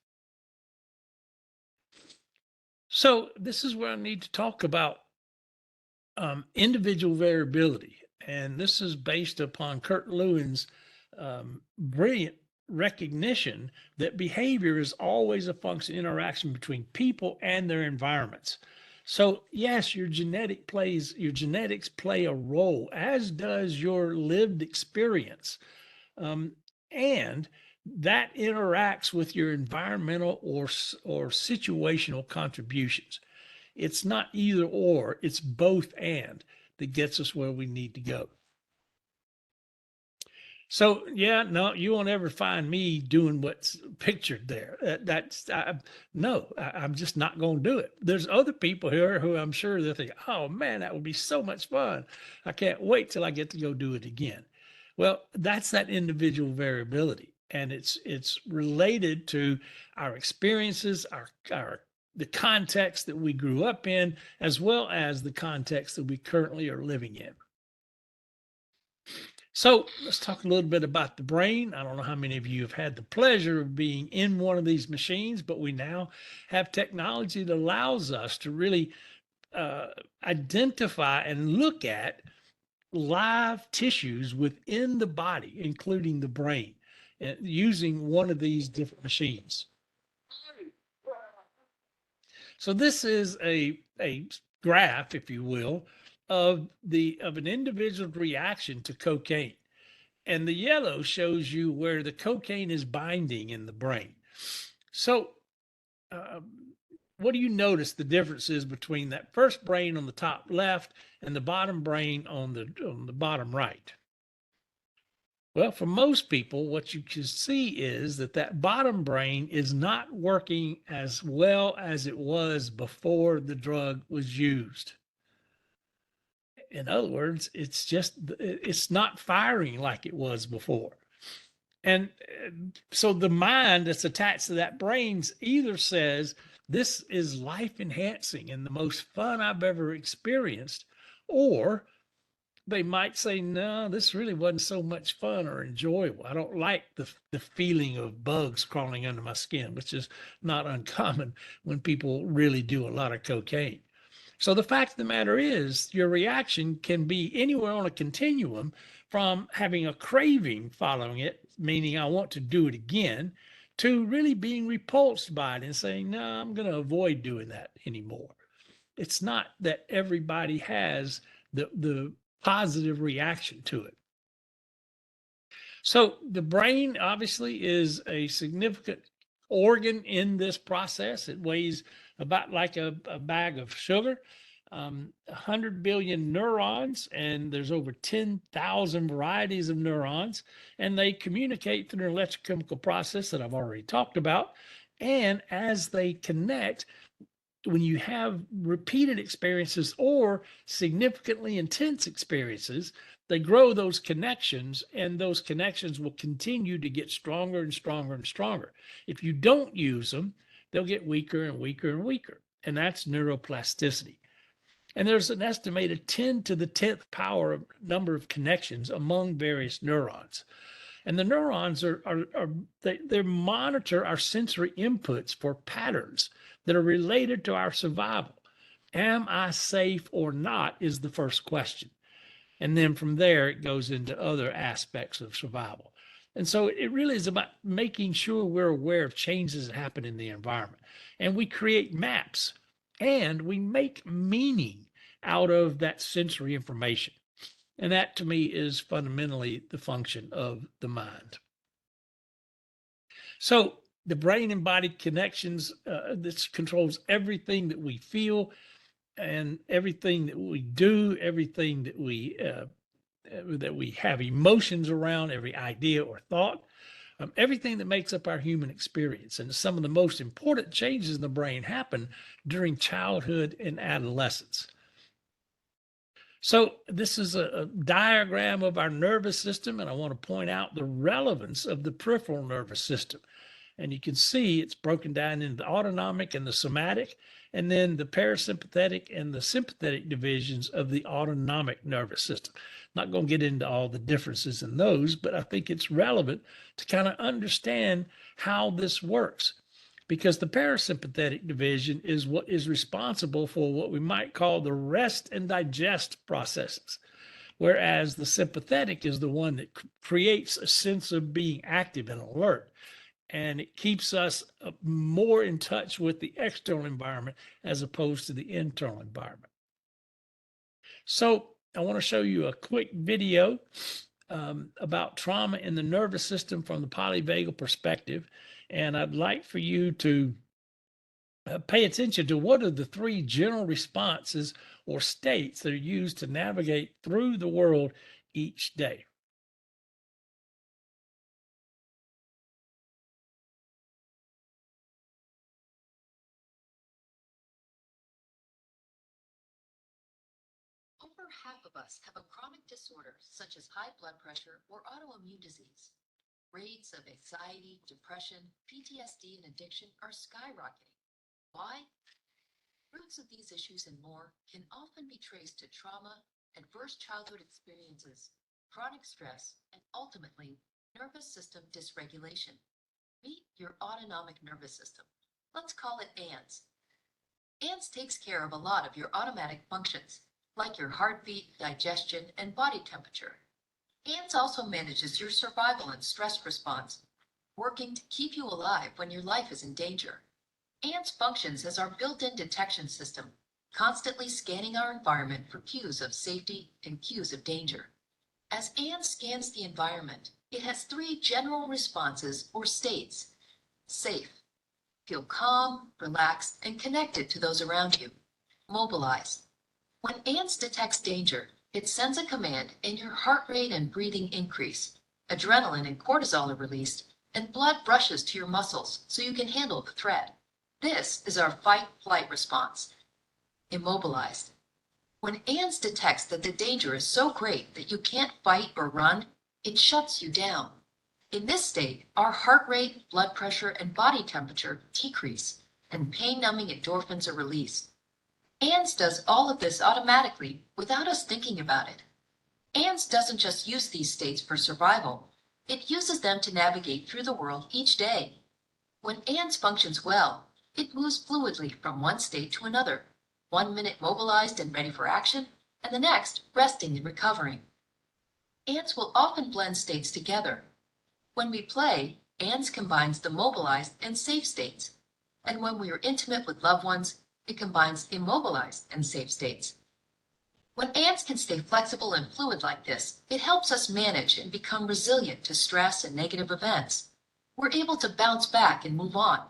B: So this is where I need to talk about individual variability. And this is based upon Kurt Lewin's brilliant recognition that behavior is always a function interaction between people and their environments. So yes, your genetics play a role, as does your lived experience. And that interacts with your environmental or situational contributions. It's not either or, it's both and that gets us where we need to go. So yeah, no, you won't ever find me doing what's pictured there. I'm just not going to do it. There's other people here who I'm sure they'll think, oh man, that would be so much fun. I can't wait till I get to go do it again. Well, that's that individual variability. And it's related to our experiences, the context that we grew up in, as well as the context that we currently are living in. So let's talk a little bit about the brain. I don't know how many of you have had the pleasure of being in one of these machines, but we now have technology that allows us to really identify and look at live tissues within the body, including the brain, using one of these different machines. So this is a graph, if you will, of an individual's reaction to cocaine. and the yellow shows you where the cocaine is binding in the brain. So, what do you notice the differences between that first brain on the top left and the bottom brain on the bottom right? Well, for most people, what you can see is that that bottom brain is not working as well as it was before the drug was used. In other words, it's not firing like it was before. And so the mind that's attached to that brain either says, this is life enhancing and the most fun I've ever experienced, or they might say, no, this really wasn't so much fun or enjoyable. I don't like the feeling of bugs crawling under my skin, which is not uncommon when people really do a lot of cocaine. So the fact of the matter is, your reaction can be anywhere on a continuum from having a craving following it, meaning I want to do it again, to really being repulsed by it and saying, no, I'm going to avoid doing that anymore. It's not that everybody has the positive reaction to it. So the brain obviously is a significant organ in this process. It weighs about like a bag of sugar, 100 billion neurons, and there's over 10,000 varieties of neurons, and they communicate through an electrochemical process that I've already talked about. And as they connect, when you have repeated experiences or significantly intense experiences, they grow those connections, and those connections will continue to get stronger and stronger and stronger. If you don't use them, they'll get weaker and weaker and weaker. And that's neuroplasticity. And there's an estimated 10 to the 10th power of number of connections among various neurons. And the neurons they monitor our sensory inputs for patterns that are related to our survival. Am I safe or not is the first question. And then from there, it goes into other aspects of survival. And so it really is about making sure we're aware of changes that happen in the environment. And we create maps and we make meaning out of that sensory information. And that to me is fundamentally the function of the mind. So the brain and body connections, this controls everything that we feel and everything that we do, everything that we have emotions around, every idea or thought, everything that makes up our human experience. And some of the most important changes in the brain happen during childhood and adolescence. So this is a diagram of our nervous system, and I want to point out the relevance of the peripheral nervous system. And you can see it's broken down into the autonomic and the somatic, and then the parasympathetic and the sympathetic divisions of the autonomic nervous system. Not going to get into all the differences in those, but I think it's relevant to kind of understand how this works. Because the parasympathetic division is what is responsible for what we might call the rest and digest processes, whereas the sympathetic is the one that creates a sense of being active and alert. And it keeps us more in touch with the external environment as opposed to the internal environment. So I want to show you a quick video about trauma in the nervous system from the polyvagal perspective. And I'd like for you to pay attention to what are the three general responses or states that are used to navigate through the world each day.
F: Over half of us have a chronic disorder such as high blood pressure or autoimmune disease. Rates of anxiety, depression, PTSD, and addiction are skyrocketing. Why? Roots of these issues and more can often be traced to trauma, adverse childhood experiences, chronic stress, and ultimately, nervous system dysregulation. Meet your autonomic nervous system. Let's call it ANS. ANS takes care of a lot of your automatic functions, like your heartbeat, digestion, and body temperature. ANS also manages your survival and stress response, working to keep you alive when your life is in danger. ANS functions as our built-in detection system, constantly scanning our environment for cues of safety and cues of danger. As Anne scans the environment, it has three general responses or states. Safe. Feel calm, relaxed, and connected to those around you. Mobilize. When Anne's detects danger, it sends a command and your heart rate and breathing increase. Adrenaline and cortisol are released, and blood rushes to your muscles so you can handle the threat. This is our fight-flight response. Immobilized. When Anne's detects that the danger is so great that you can't fight or run, it shuts you down. In this state, our heart rate, blood pressure, and body temperature decrease, and pain-numbing endorphins are released. Anne's does all of this automatically without us thinking about it. Anne's doesn't just use these states for survival, it uses them to navigate through the world each day. When Anne's functions well, it moves fluidly from one state to another, 1 minute mobilized and ready for action, and the next resting and recovering. Anne's will often blend states together. When we play, Anne's combines the mobilized and safe states, and when we are intimate with loved ones, it combines immobilized and safe states. When Anne's can stay flexible and fluid like this, it helps us manage and become resilient to stress and negative events. We're able to bounce back and move on.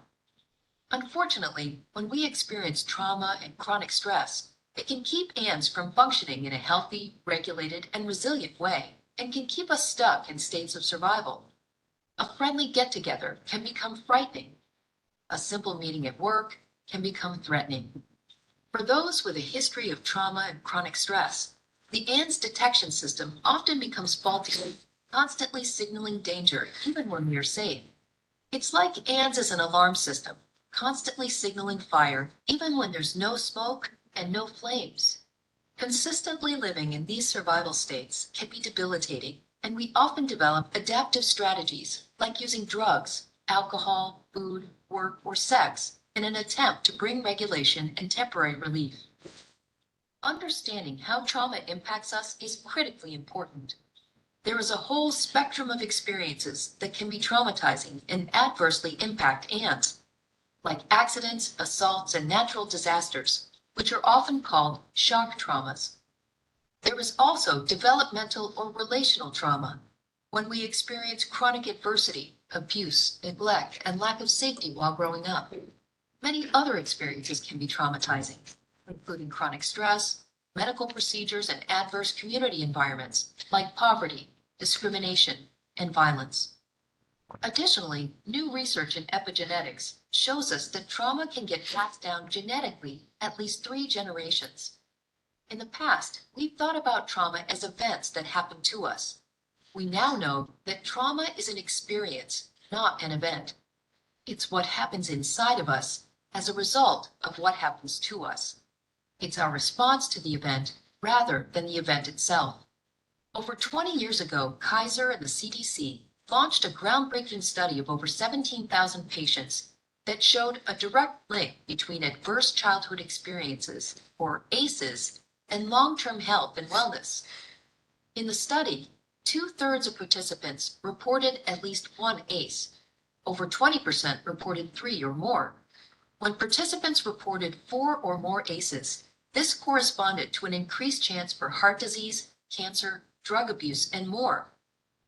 F: Unfortunately, when we experience trauma and chronic stress, it can keep Anne's from functioning in a healthy, regulated, and resilient way, and can keep us stuck in states of survival. A friendly get-together can become frightening. A simple meeting at work can become threatening. For those with a history of trauma and chronic stress, the Anne's detection system often becomes faulty, constantly signaling danger even when we are safe. It's like Anne's is an alarm system, constantly signaling fire even when there's no smoke and no flames. Consistently living in these survival states can be debilitating, and we often develop adaptive strategies like using drugs, alcohol, food, work, or sex in an attempt to bring regulation and temporary relief. Understanding how trauma impacts us is critically important. There is a whole spectrum of experiences that can be traumatizing and adversely impact Anne's, like accidents, assaults, and natural disasters, which are often called shock traumas. There is also developmental or relational trauma, when we experience chronic adversity, abuse, neglect, and lack of safety while growing up. Many other experiences can be traumatizing, including chronic stress, medical procedures, and adverse community environments like poverty, discrimination, and violence. Additionally, new research in epigenetics shows us that trauma can get passed down genetically at least 3 generations. In the past, we've thought about trauma as events that happen to us. We now know that trauma is an experience, not an event. It's what happens inside of us as a result of what happens to us. It's our response to the event rather than the event itself. Over 20 years ago, Kaiser and the CDC launched a groundbreaking study of over 17,000 patients that showed a direct link between adverse childhood experiences, or ACEs, and long-term health and wellness. In the study, 2/3 of participants reported at least one ACE. Over 20% reported 3 or more. When participants reported 4 or more ACEs, this corresponded to an increased chance for heart disease, cancer, drug abuse, and more.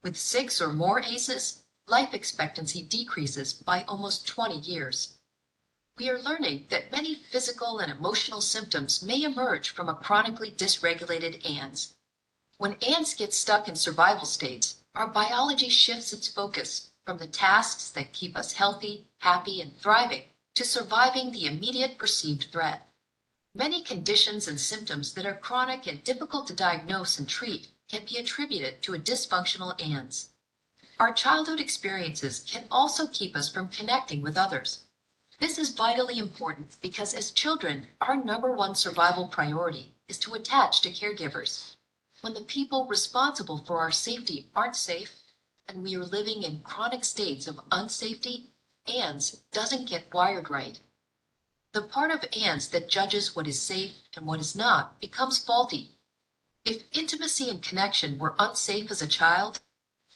F: With 6 or more ACEs, life expectancy decreases by almost 20 years. We are learning that many physical and emotional symptoms may emerge from a chronically dysregulated ANS. When ANS gets stuck in survival states, our biology shifts its focus from the tasks that keep us healthy, happy, and thriving to surviving the immediate perceived threat. Many conditions and symptoms that are chronic and difficult to diagnose and treat can be attributed to a dysfunctional ANS. Our childhood experiences can also keep us from connecting with others. This is vitally important because as children, our #1 survival priority is to attach to caregivers. When the people responsible for our safety aren't safe, and we are living in chronic states of unsafety, ANS doesn't get wired right. The part of ANS that judges what is safe and what is not becomes faulty. If intimacy and connection were unsafe as a child,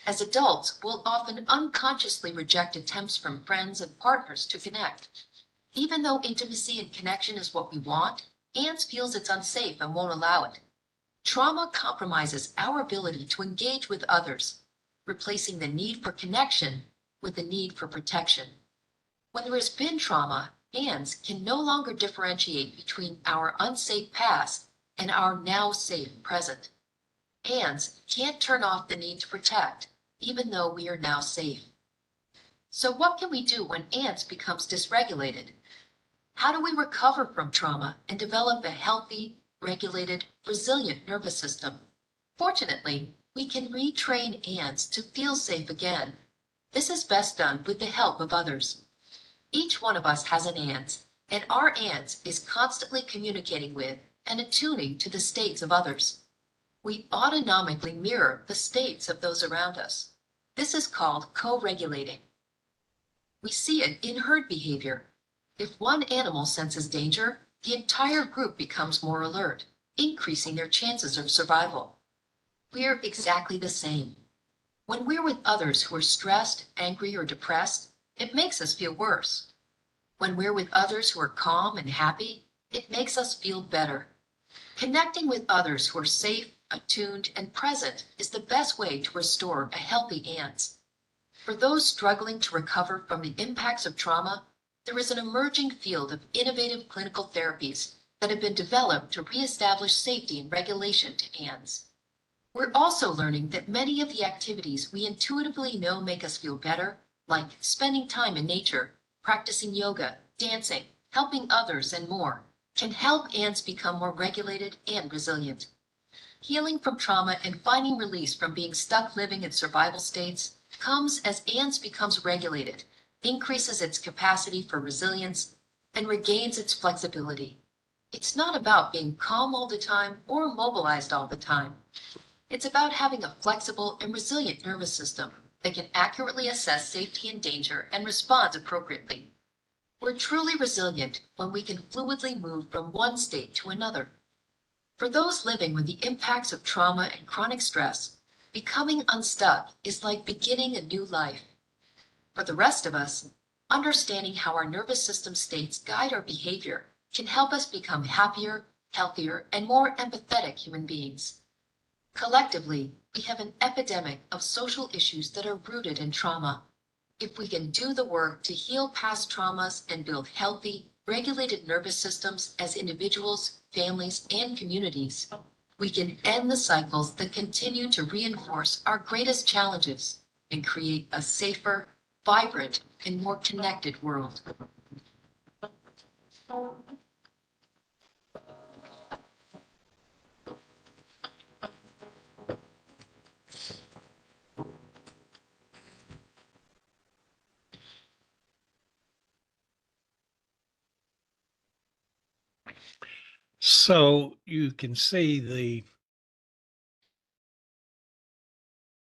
F: as adults, we'll often unconsciously reject attempts from friends and partners to connect. Even though intimacy and connection is what we want, ANS feels it's unsafe and won't allow it. Trauma compromises our ability to engage with others, replacing the need for connection with the need for protection. When there has been trauma, hands can no longer differentiate between our unsafe past and our now safe present. Hands can't turn off the need to protect, even though we are now safe. So what can we do when ants becomes dysregulated? How do we recover from trauma and develop a healthy, regulated, resilient nervous system? Fortunately, we can retrain ants to feel safe again. This is best done with the help of others. Each one of us has an ant, and our ant is constantly communicating with and attuning to the states of others. We autonomically mirror the states of those around us. This is called co-regulating. We see it in herd behavior. If one animal senses danger, the entire group becomes more alert, increasing their chances of survival. We're exactly the same. When we're with others who are stressed, angry, or depressed, it makes us feel worse. When we're with others who are calm and happy, it makes us feel better. Connecting with others who are safe, attuned, and present is the best way to restore a healthy ant. For those struggling to recover from the impacts of trauma, there is an emerging field of innovative clinical therapies that have been developed to reestablish safety and regulation to ants. We're also learning that many of the activities we intuitively know make us feel better, like spending time in nature, practicing yoga, dancing, helping others, and more, can help ants become more regulated and resilient. Healing from trauma and finding release from being stuck living in survival states comes as ants becomes regulated, increases its capacity for resilience, and regains its flexibility. It's not about being calm all the time or mobilized all the time. It's about having a flexible and resilient nervous system that can accurately assess safety and danger and respond appropriately. We're truly resilient when we can fluidly move from one state to another. For those living with the impacts of trauma and chronic stress, becoming unstuck is like beginning a new life. For the rest of us, understanding how our nervous system states guide our behavior can help us become happier, healthier, and more empathetic human beings. Collectively, we have an epidemic of social issues that are rooted in trauma. If we can do the work to heal past traumas and build healthy, regulated nervous systems as individuals, families, and communities, we can end the cycles that continue to reinforce our greatest challenges and create a safer, vibrant, and more connected world.
B: So you can see the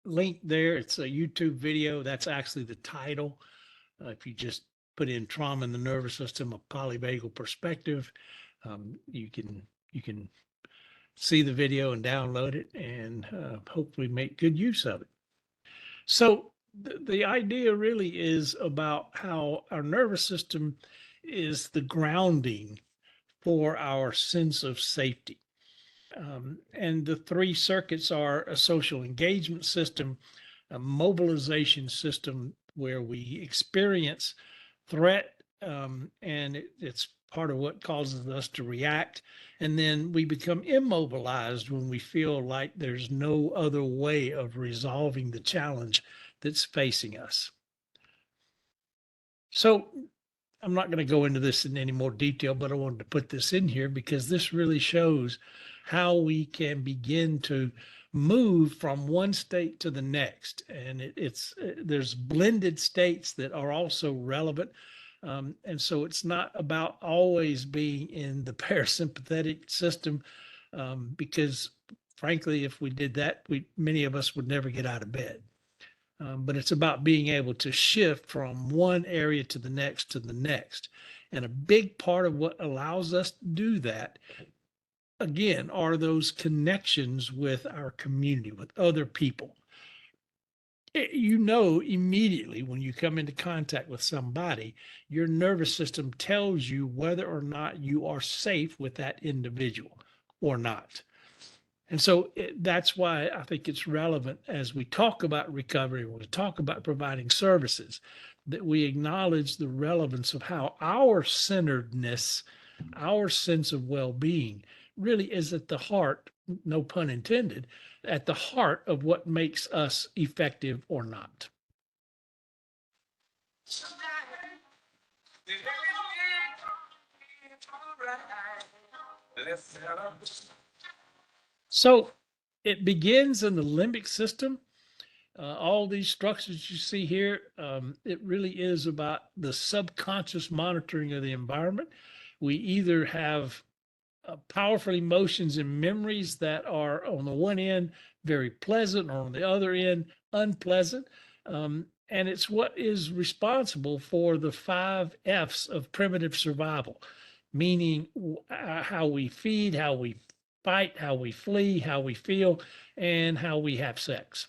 B: link there. It's a YouTube video. That's actually the title. If you just put in trauma in the nervous system, a polyvagal perspective, you can see the video and download it and hopefully make good use of it. So the idea really is about how our nervous system is the grounding for our sense of safety. And the three circuits are a social engagement system, a mobilization system where we experience threat, and it's part of what causes us to react. And then we become immobilized when we feel like there's no other way of resolving the challenge that's facing us. So I'm not going to go into this in any more detail, but I wanted to put this in here because this really shows how we can begin to move from one state to the next. And there's blended states that are also relevant. And so it's not about always being in the parasympathetic system, because frankly, if we did that, many of us would never get out of bed. But it's about being able to shift from one area to the next to the next. And a big part of what allows us to do that, again, are those connections with our community, with other people. You know, immediately when you come into contact with somebody, your nervous system tells you whether or not you are safe with that individual or not. And so that's why I think it's relevant as we talk about recovery, when we talk about providing services, that we acknowledge the relevance of how our centeredness, our sense of well-being really is at the heart, no pun intended, at the heart of what makes us effective or not. So it begins in the limbic system. All these structures you see here, it really is about the subconscious monitoring of the environment. We either have powerful emotions and memories that are on the one end very pleasant, or on the other end unpleasant. And it's what is responsible for the 5 F's of primitive survival, meaning how we feed, how we fight, how we flee, how we feel, and how we have sex.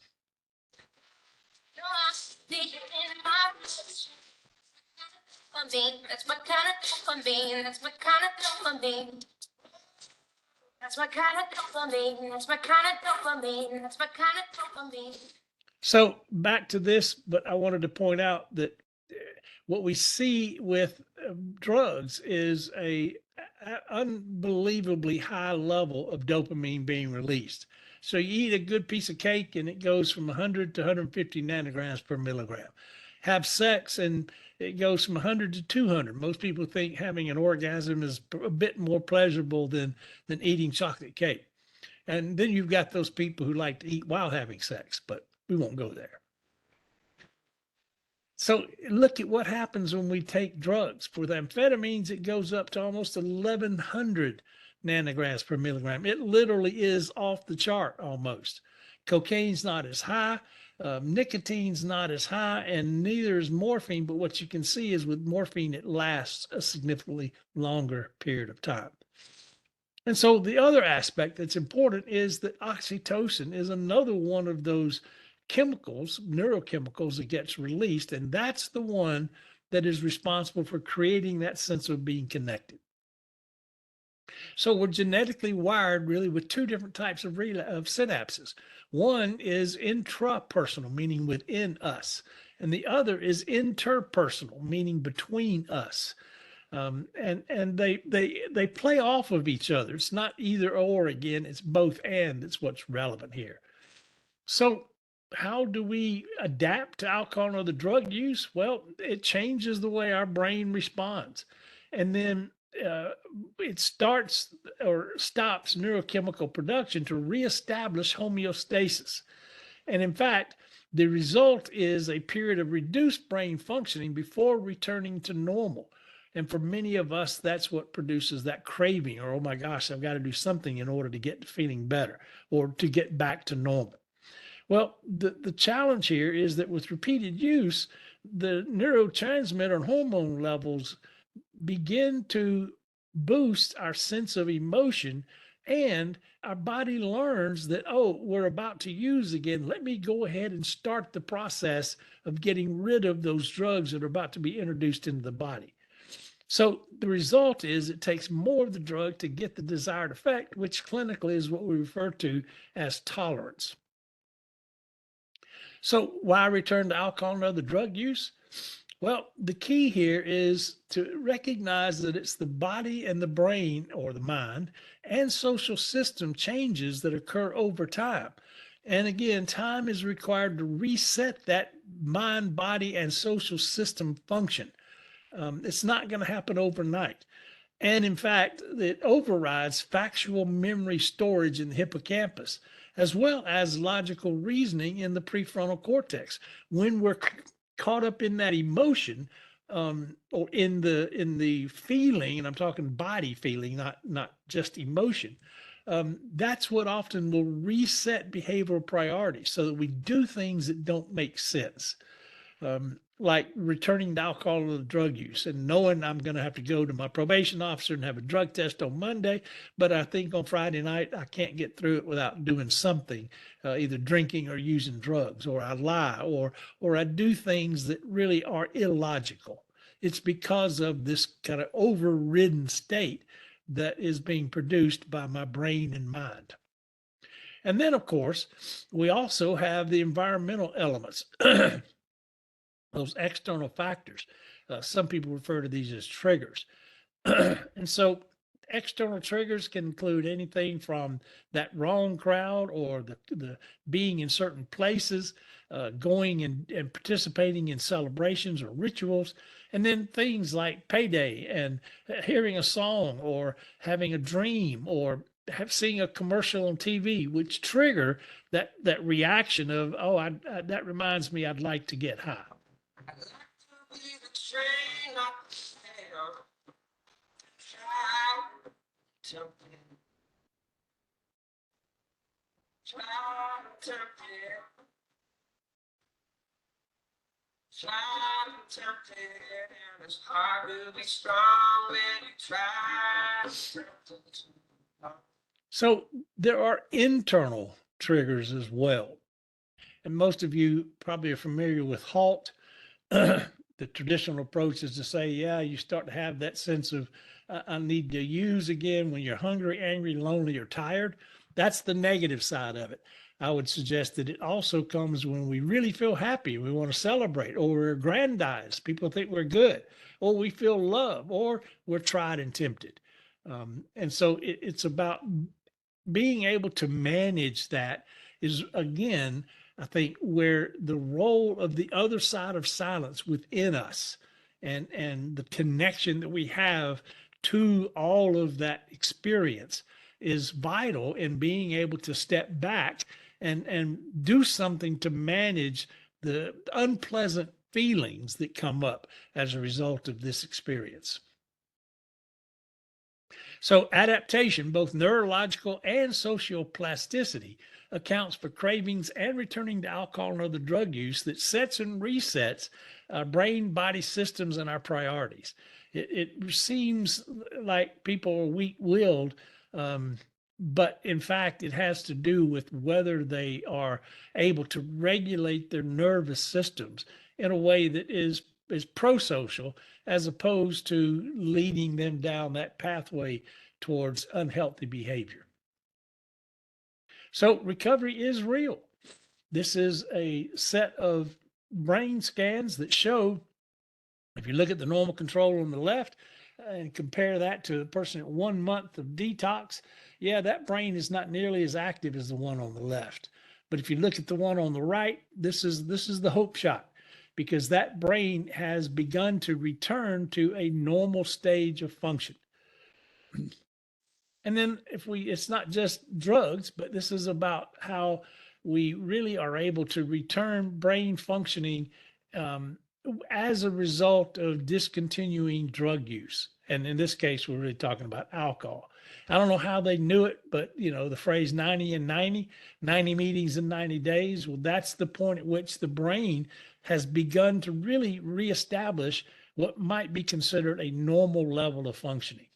D: That's my kind of dopamine. That's my kind of dopamine. That's my kind of dopamine. That's my kind of dopamine. That's my kind of dopamine.
B: So back to this, but I wanted to point out that what we see with drugs is a unbelievably high level of dopamine being released. So you eat a good piece of cake and it goes from 100 to 150 nanograms per milligram. Have sex and it goes from 100 to 200. Most people think having an orgasm is a bit more pleasurable than eating chocolate cake. And then you've got those people who like to eat while having sex, but we won't go there. So look at what happens when we take drugs. For the amphetamines, it goes up to almost 1,100 nanograms per milligram. It literally is off the chart almost. Cocaine's not as high, nicotine's not as high, and neither is morphine. But what you can see is with morphine, it lasts a significantly longer period of time. And so the other aspect that's important is that oxytocin is another one of those chemicals, neurochemicals, that gets released. And that's the one that is responsible for creating that sense of being connected. So we're genetically wired really with 2 different types of synapses. One is intrapersonal, meaning within us, and the other is interpersonal, meaning between us. And they play off of each other. It's not either or again, it's both and. It's what's relevant here. So how do we adapt to alcohol or the drug use? Well, it changes the way our brain responds. And then it starts or stops neurochemical production to reestablish homeostasis. And in fact, the result is a period of reduced brain functioning before returning to normal. And for many of us, that's what produces that craving, or, oh my gosh, I've got to do something in order to get to feeling better or to get back to normal. Well, the challenge here is that with repeated use, the neurotransmitter and hormone levels begin to boost our sense of emotion, and our body learns that, oh, we're about to use again. Let me go ahead and start the process of getting rid of those drugs that are about to be introduced into the body. So the result is it takes more of the drug to get the desired effect, which clinically is what we refer to as tolerance. So why return to alcohol and other drug use? Well, the key here is to recognize that it's the body and the brain, or the mind, and social system changes that occur over time. And again, time is required to reset that mind, body, and social system function. It's not going to happen overnight. And in fact, it overrides factual memory storage in the hippocampus, as well as logical reasoning in the prefrontal cortex. When we're caught up in that emotion, or in the feeling, and I'm talking body feeling, not just emotion, that's what often will reset behavioral priorities so that we do things that don't make sense. Like returning to alcohol or drug use and knowing I'm going to have to go to my probation officer and have a drug test on Monday, but I think on Friday night I can't get through it without doing something, either drinking or using drugs, or I lie, or I do things that really are illogical. It's because of this kind of overridden state that is being produced by my brain and mind. And then, of course, we also have the environmental elements, those external factors. Some people refer to these as triggers. And so external triggers can include anything from that wrong crowd or the being in certain places, going and participating in celebrations or rituals, and then things like payday and hearing a song or having a dream or seeing a commercial on TV, which trigger that reaction of, oh, that reminds me I'd like to get high.
D: I'd like to be the train, not the sail. Try jumping. Try jumping. Try jumping. And it's hard to be strong when you try jumping.
B: So there are internal triggers as well. And most of you probably are familiar with HALT. The traditional approach is to say, yeah, you start to have that sense of, I need to use again when you're hungry, angry, lonely, or tired. That's the negative side of it. I would suggest that it also comes when we really feel happy, we want to celebrate, or we're aggrandized, people think we're good, or we feel love, or we're tried and tempted. And so it's about being able to manage that is, again, I think, where the role of the other side of silence within us and the connection that we have to all of that experience is vital in being able to step back and do something to manage the unpleasant feelings that come up as a result of this experience. So adaptation, both neurological and social plasticity, accounts for cravings and returning to alcohol and other drug use that sets and resets our brain, body systems, and our priorities. It seems like people are weak-willed, but in fact, it has to do with whether they are able to regulate their nervous systems in a way that is pro-social as opposed to leading them down that pathway towards unhealthy behavior. So recovery is real. This is a set of brain scans that show, if you look at the normal control on the left and compare that to the person at 1 month of detox, yeah, that brain is not nearly as active as the one on the left. But if you look at the one on the right, this is the hope shot, because that brain has begun to return to a normal stage of function. And then it's not just drugs, but this is about how we really are able to return brain functioning as a result of discontinuing drug use. And in this case, we're really talking about alcohol. I don't know how they knew it, but the phrase 90 and 90, 90 meetings in 90 days. Well, that's the point at which the brain has begun to really reestablish what might be considered a normal level of functioning.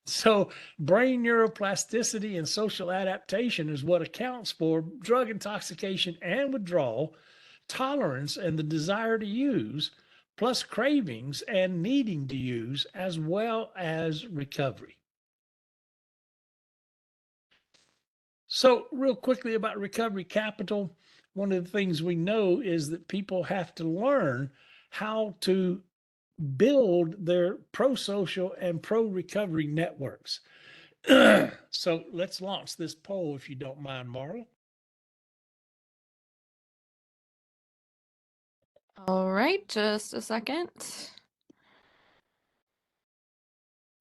B: So brain neuroplasticity and social adaptation is what accounts for drug intoxication and withdrawal, tolerance and the desire to use, plus cravings and needing to use, as well as recovery. So real quickly about recovery capital, one of the things we know is that people have to learn how to build their pro-social and pro-recovery networks. So let's launch this poll if you don't mind, Marla.
A: All right, just a second.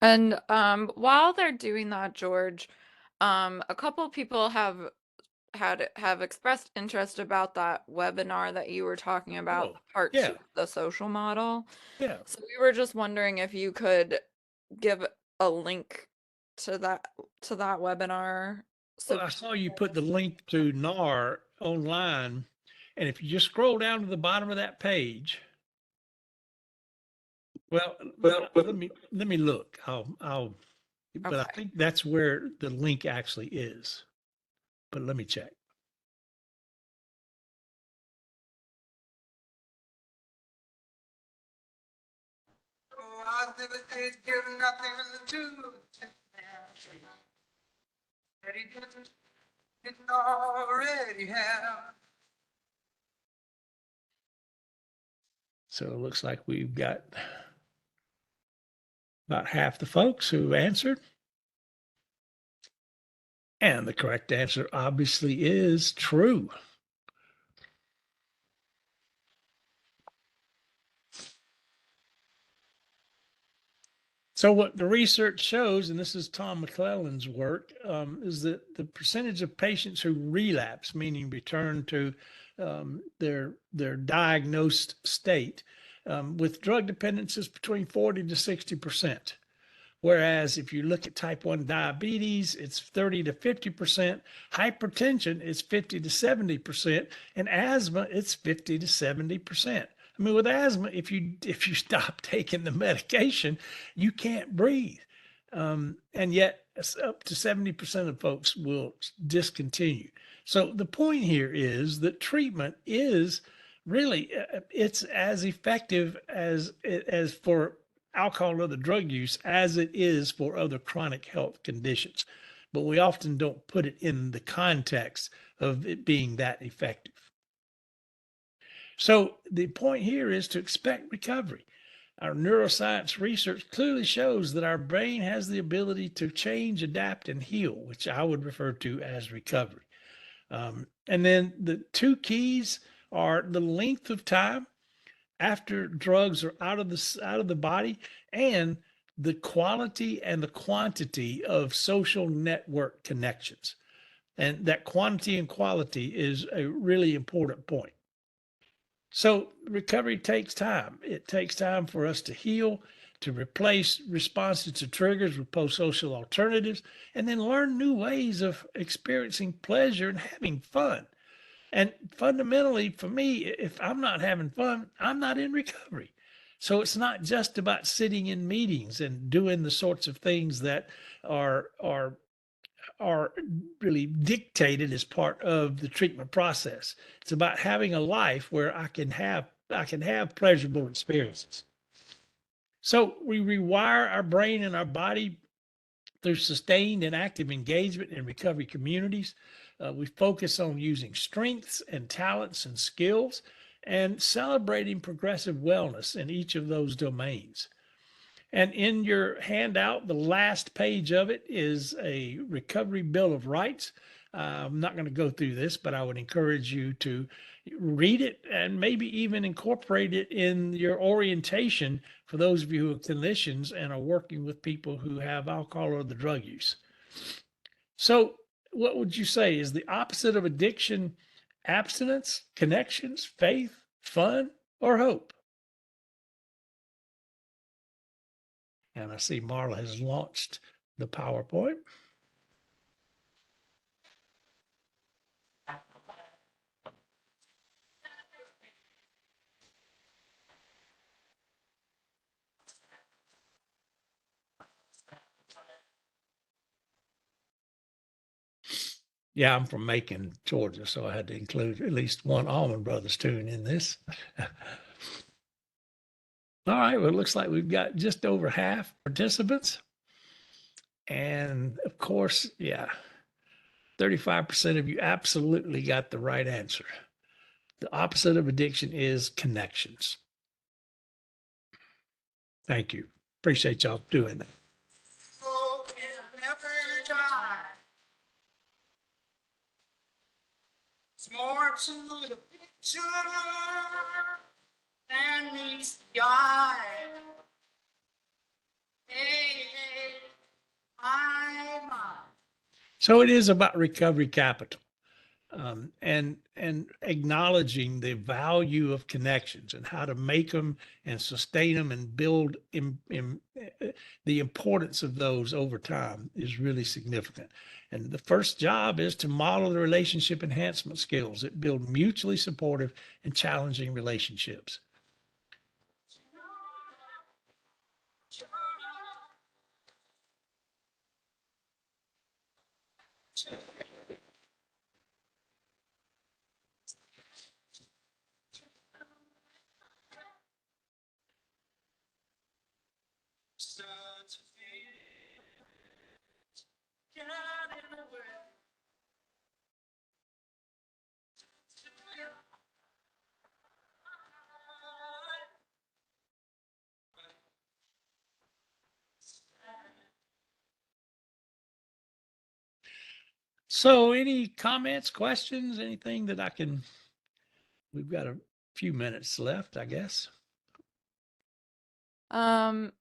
A: And while they're doing that, George, a couple people have expressed interest about that webinar that you were talking about,
B: Oh,
A: part
B: yeah.
A: 2 of the social model.
B: Yeah.
A: So we were just wondering if you could give a link to that webinar. So
B: Well, I saw you put the link to NAR online, and if you just scroll down to the bottom of that page, well, let me look. But I
A: okay.
B: think that's where the link actually is. But let me check.
D: Oh, I never did give nothing to do. that he didn't already have.
B: So it looks like we've got about half the folks who answered. And the correct answer obviously is true. So what the research shows, and this is Tom McClellan's work, is that the percentage of patients who relapse, meaning return to their diagnosed state, with drug dependence is between 40 to 60%. Whereas if you look at type 1 diabetes, it's 30 to 50%. Hypertension is 50 to 70%. And asthma, it's 50 to 70%. I mean, with asthma, if you stop taking the medication, you can't breathe. And yet up to 70% of folks will discontinue. So the point here is that treatment is really, it's as effective as for alcohol or other drug use as it is for other chronic health conditions. But we often don't put it in the context of it being that effective. So the point here is to expect recovery. Our neuroscience research clearly shows that our brain has the ability to change, adapt, and heal, which I would refer to as recovery. And then the two keys are the length of time after drugs are out of the body, and the quality and the quantity of social network connections. And that quantity and quality is a really important point. So recovery takes time. It takes time for us to heal, to replace responses to triggers with post-social alternatives, and then learn new ways of experiencing pleasure and having fun. And fundamentally, for me, if I'm not having fun, I'm not in recovery. So it's not just about sitting in meetings and doing the sorts of things that are really dictated as part of the treatment process. It's about having a life where I can have pleasurable experiences. So we rewire our brain and our body through sustained and active engagement in recovery communities. We focus on using strengths and talents and skills and celebrating progressive wellness in each of those domains. And in your handout, the last page of it is a recovery bill of rights. I'm not going to go through this, but I would encourage you to read it and maybe even incorporate it in your orientation for those of you who are clinicians and are working with people who have alcohol or the drug use. So what would you say is the opposite of addiction? Abstinence, connections, faith, fun, or hope? And I see Marla has launched the PowerPoint. Yeah, I'm from Macon, Georgia, so I had to include at least one Allman Brothers tune in this. All right, well, it looks like we've got just over half participants. And of course, yeah, 35% of you absolutely got the right answer. The opposite of addiction is connections. Thank you. Appreciate y'all doing that.
D: Oh, it'll never die. It's more to the picture than meets the eye. Hey, hey, my.
B: So it is about recovery capital, and acknowledging the value of connections and how to make them and sustain them and build the importance of those over time is really significant. And the first job is to model the relationship enhancement skills that build mutually supportive and challenging relationships. So any comments, questions, anything that we've got a few minutes left, I guess.
A: Um,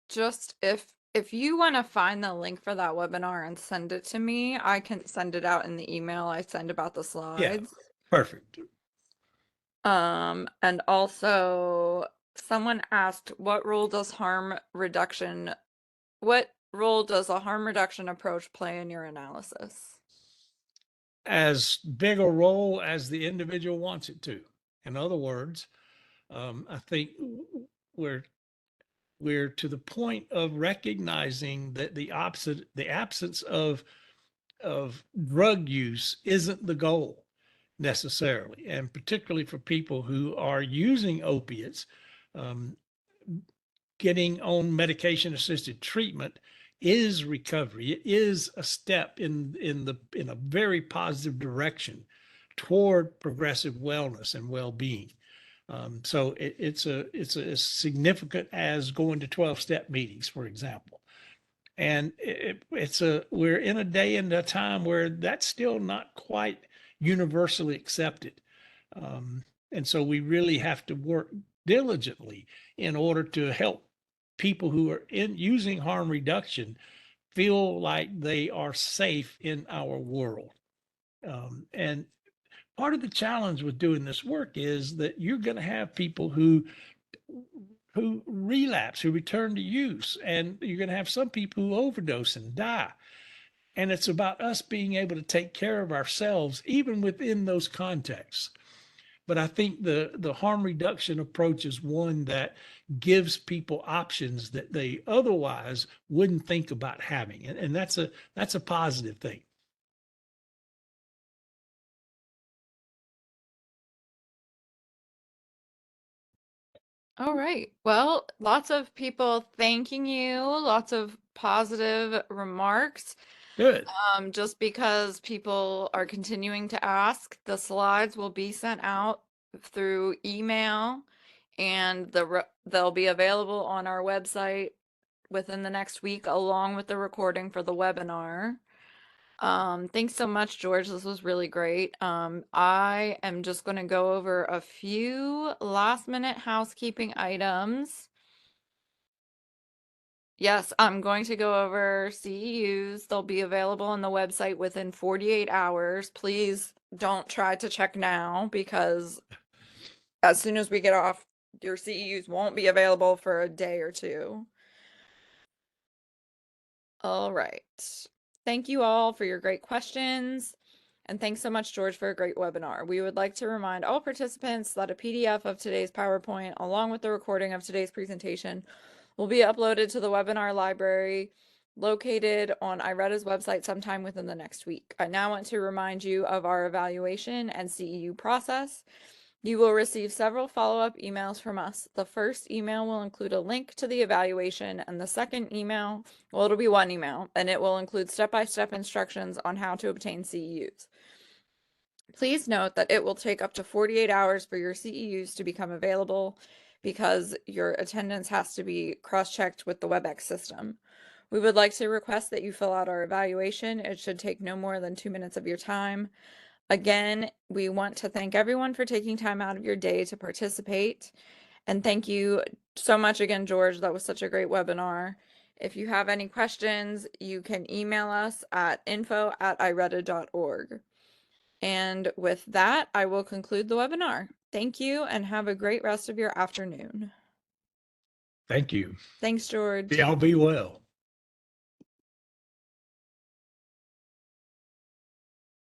A: just if you want to find the link for that webinar and send it to me, I can send it out in the email I send about the
B: Yeah,
A: slides.
B: perfect.
A: And also someone asked what role does what role does a harm reduction approach play in your analysis?
B: As big a role as the individual wants it to. In other words, I think we're to the point of recognizing that the absence of drug use isn't the goal necessarily, and particularly for people who are using opiates, um, getting on medication assisted treatment is recovery. It is a step in a very positive direction toward progressive wellness and well-being. So it's as significant as going to 12-step meetings, for example. And we're in a day and a time where that's still not quite universally accepted. And so we really have to work diligently in order to help people who are using harm reduction feel like they are safe in our world. And part of the challenge with doing this work is that you're going to have people who relapse, who return to use, and you're going to have some people who overdose and die. And it's about us being able to take care of ourselves, even within those contexts. But I think the harm reduction approach is one that gives people options that they otherwise wouldn't think about having. And that's a positive thing.
A: All right. Well, lots of people thanking you, lots of positive remarks.
B: Good.
A: Just because people are continuing to ask, the slides will be sent out through email and they'll be available on our website within the next week along with the recording for the webinar. Thanks so much, George. This was really great. I am just going to go over a few last minute housekeeping items. Yes, I'm going to go over CEUs. They'll be available on the website within 48 hours. Please don't try to check now because as soon as we get off, your CEUs won't be available for a day or two. All right. Thank you all for your great questions. And thanks so much, George, for a great webinar. We would like to remind all participants that a PDF of today's PowerPoint, along with the recording of today's presentation, will be uploaded to the webinar library located on IREDA's website sometime within the next week. I now want to remind you of our evaluation and CEU process. You will receive several follow-up emails from us. The first email will include a link to the evaluation, and the second email, well, it'll be one email, and it will include step-by-step instructions on how to obtain CEUs. Please note that it will take up to 48 hours for your CEUs to become available because your attendance has to be cross-checked with the WebEx system. We would like to request that you fill out our evaluation. It should take no more than 2 minutes of your time. Again, we want to thank everyone for taking time out of your day to participate. And thank you so much again, George. That was such a great webinar. If you have any questions, you can email us at info@ireda.org. And with that, I will conclude the webinar. Thank you and have a great rest of your afternoon.
B: Thank you.
A: Thanks, George.
B: Y'all be well.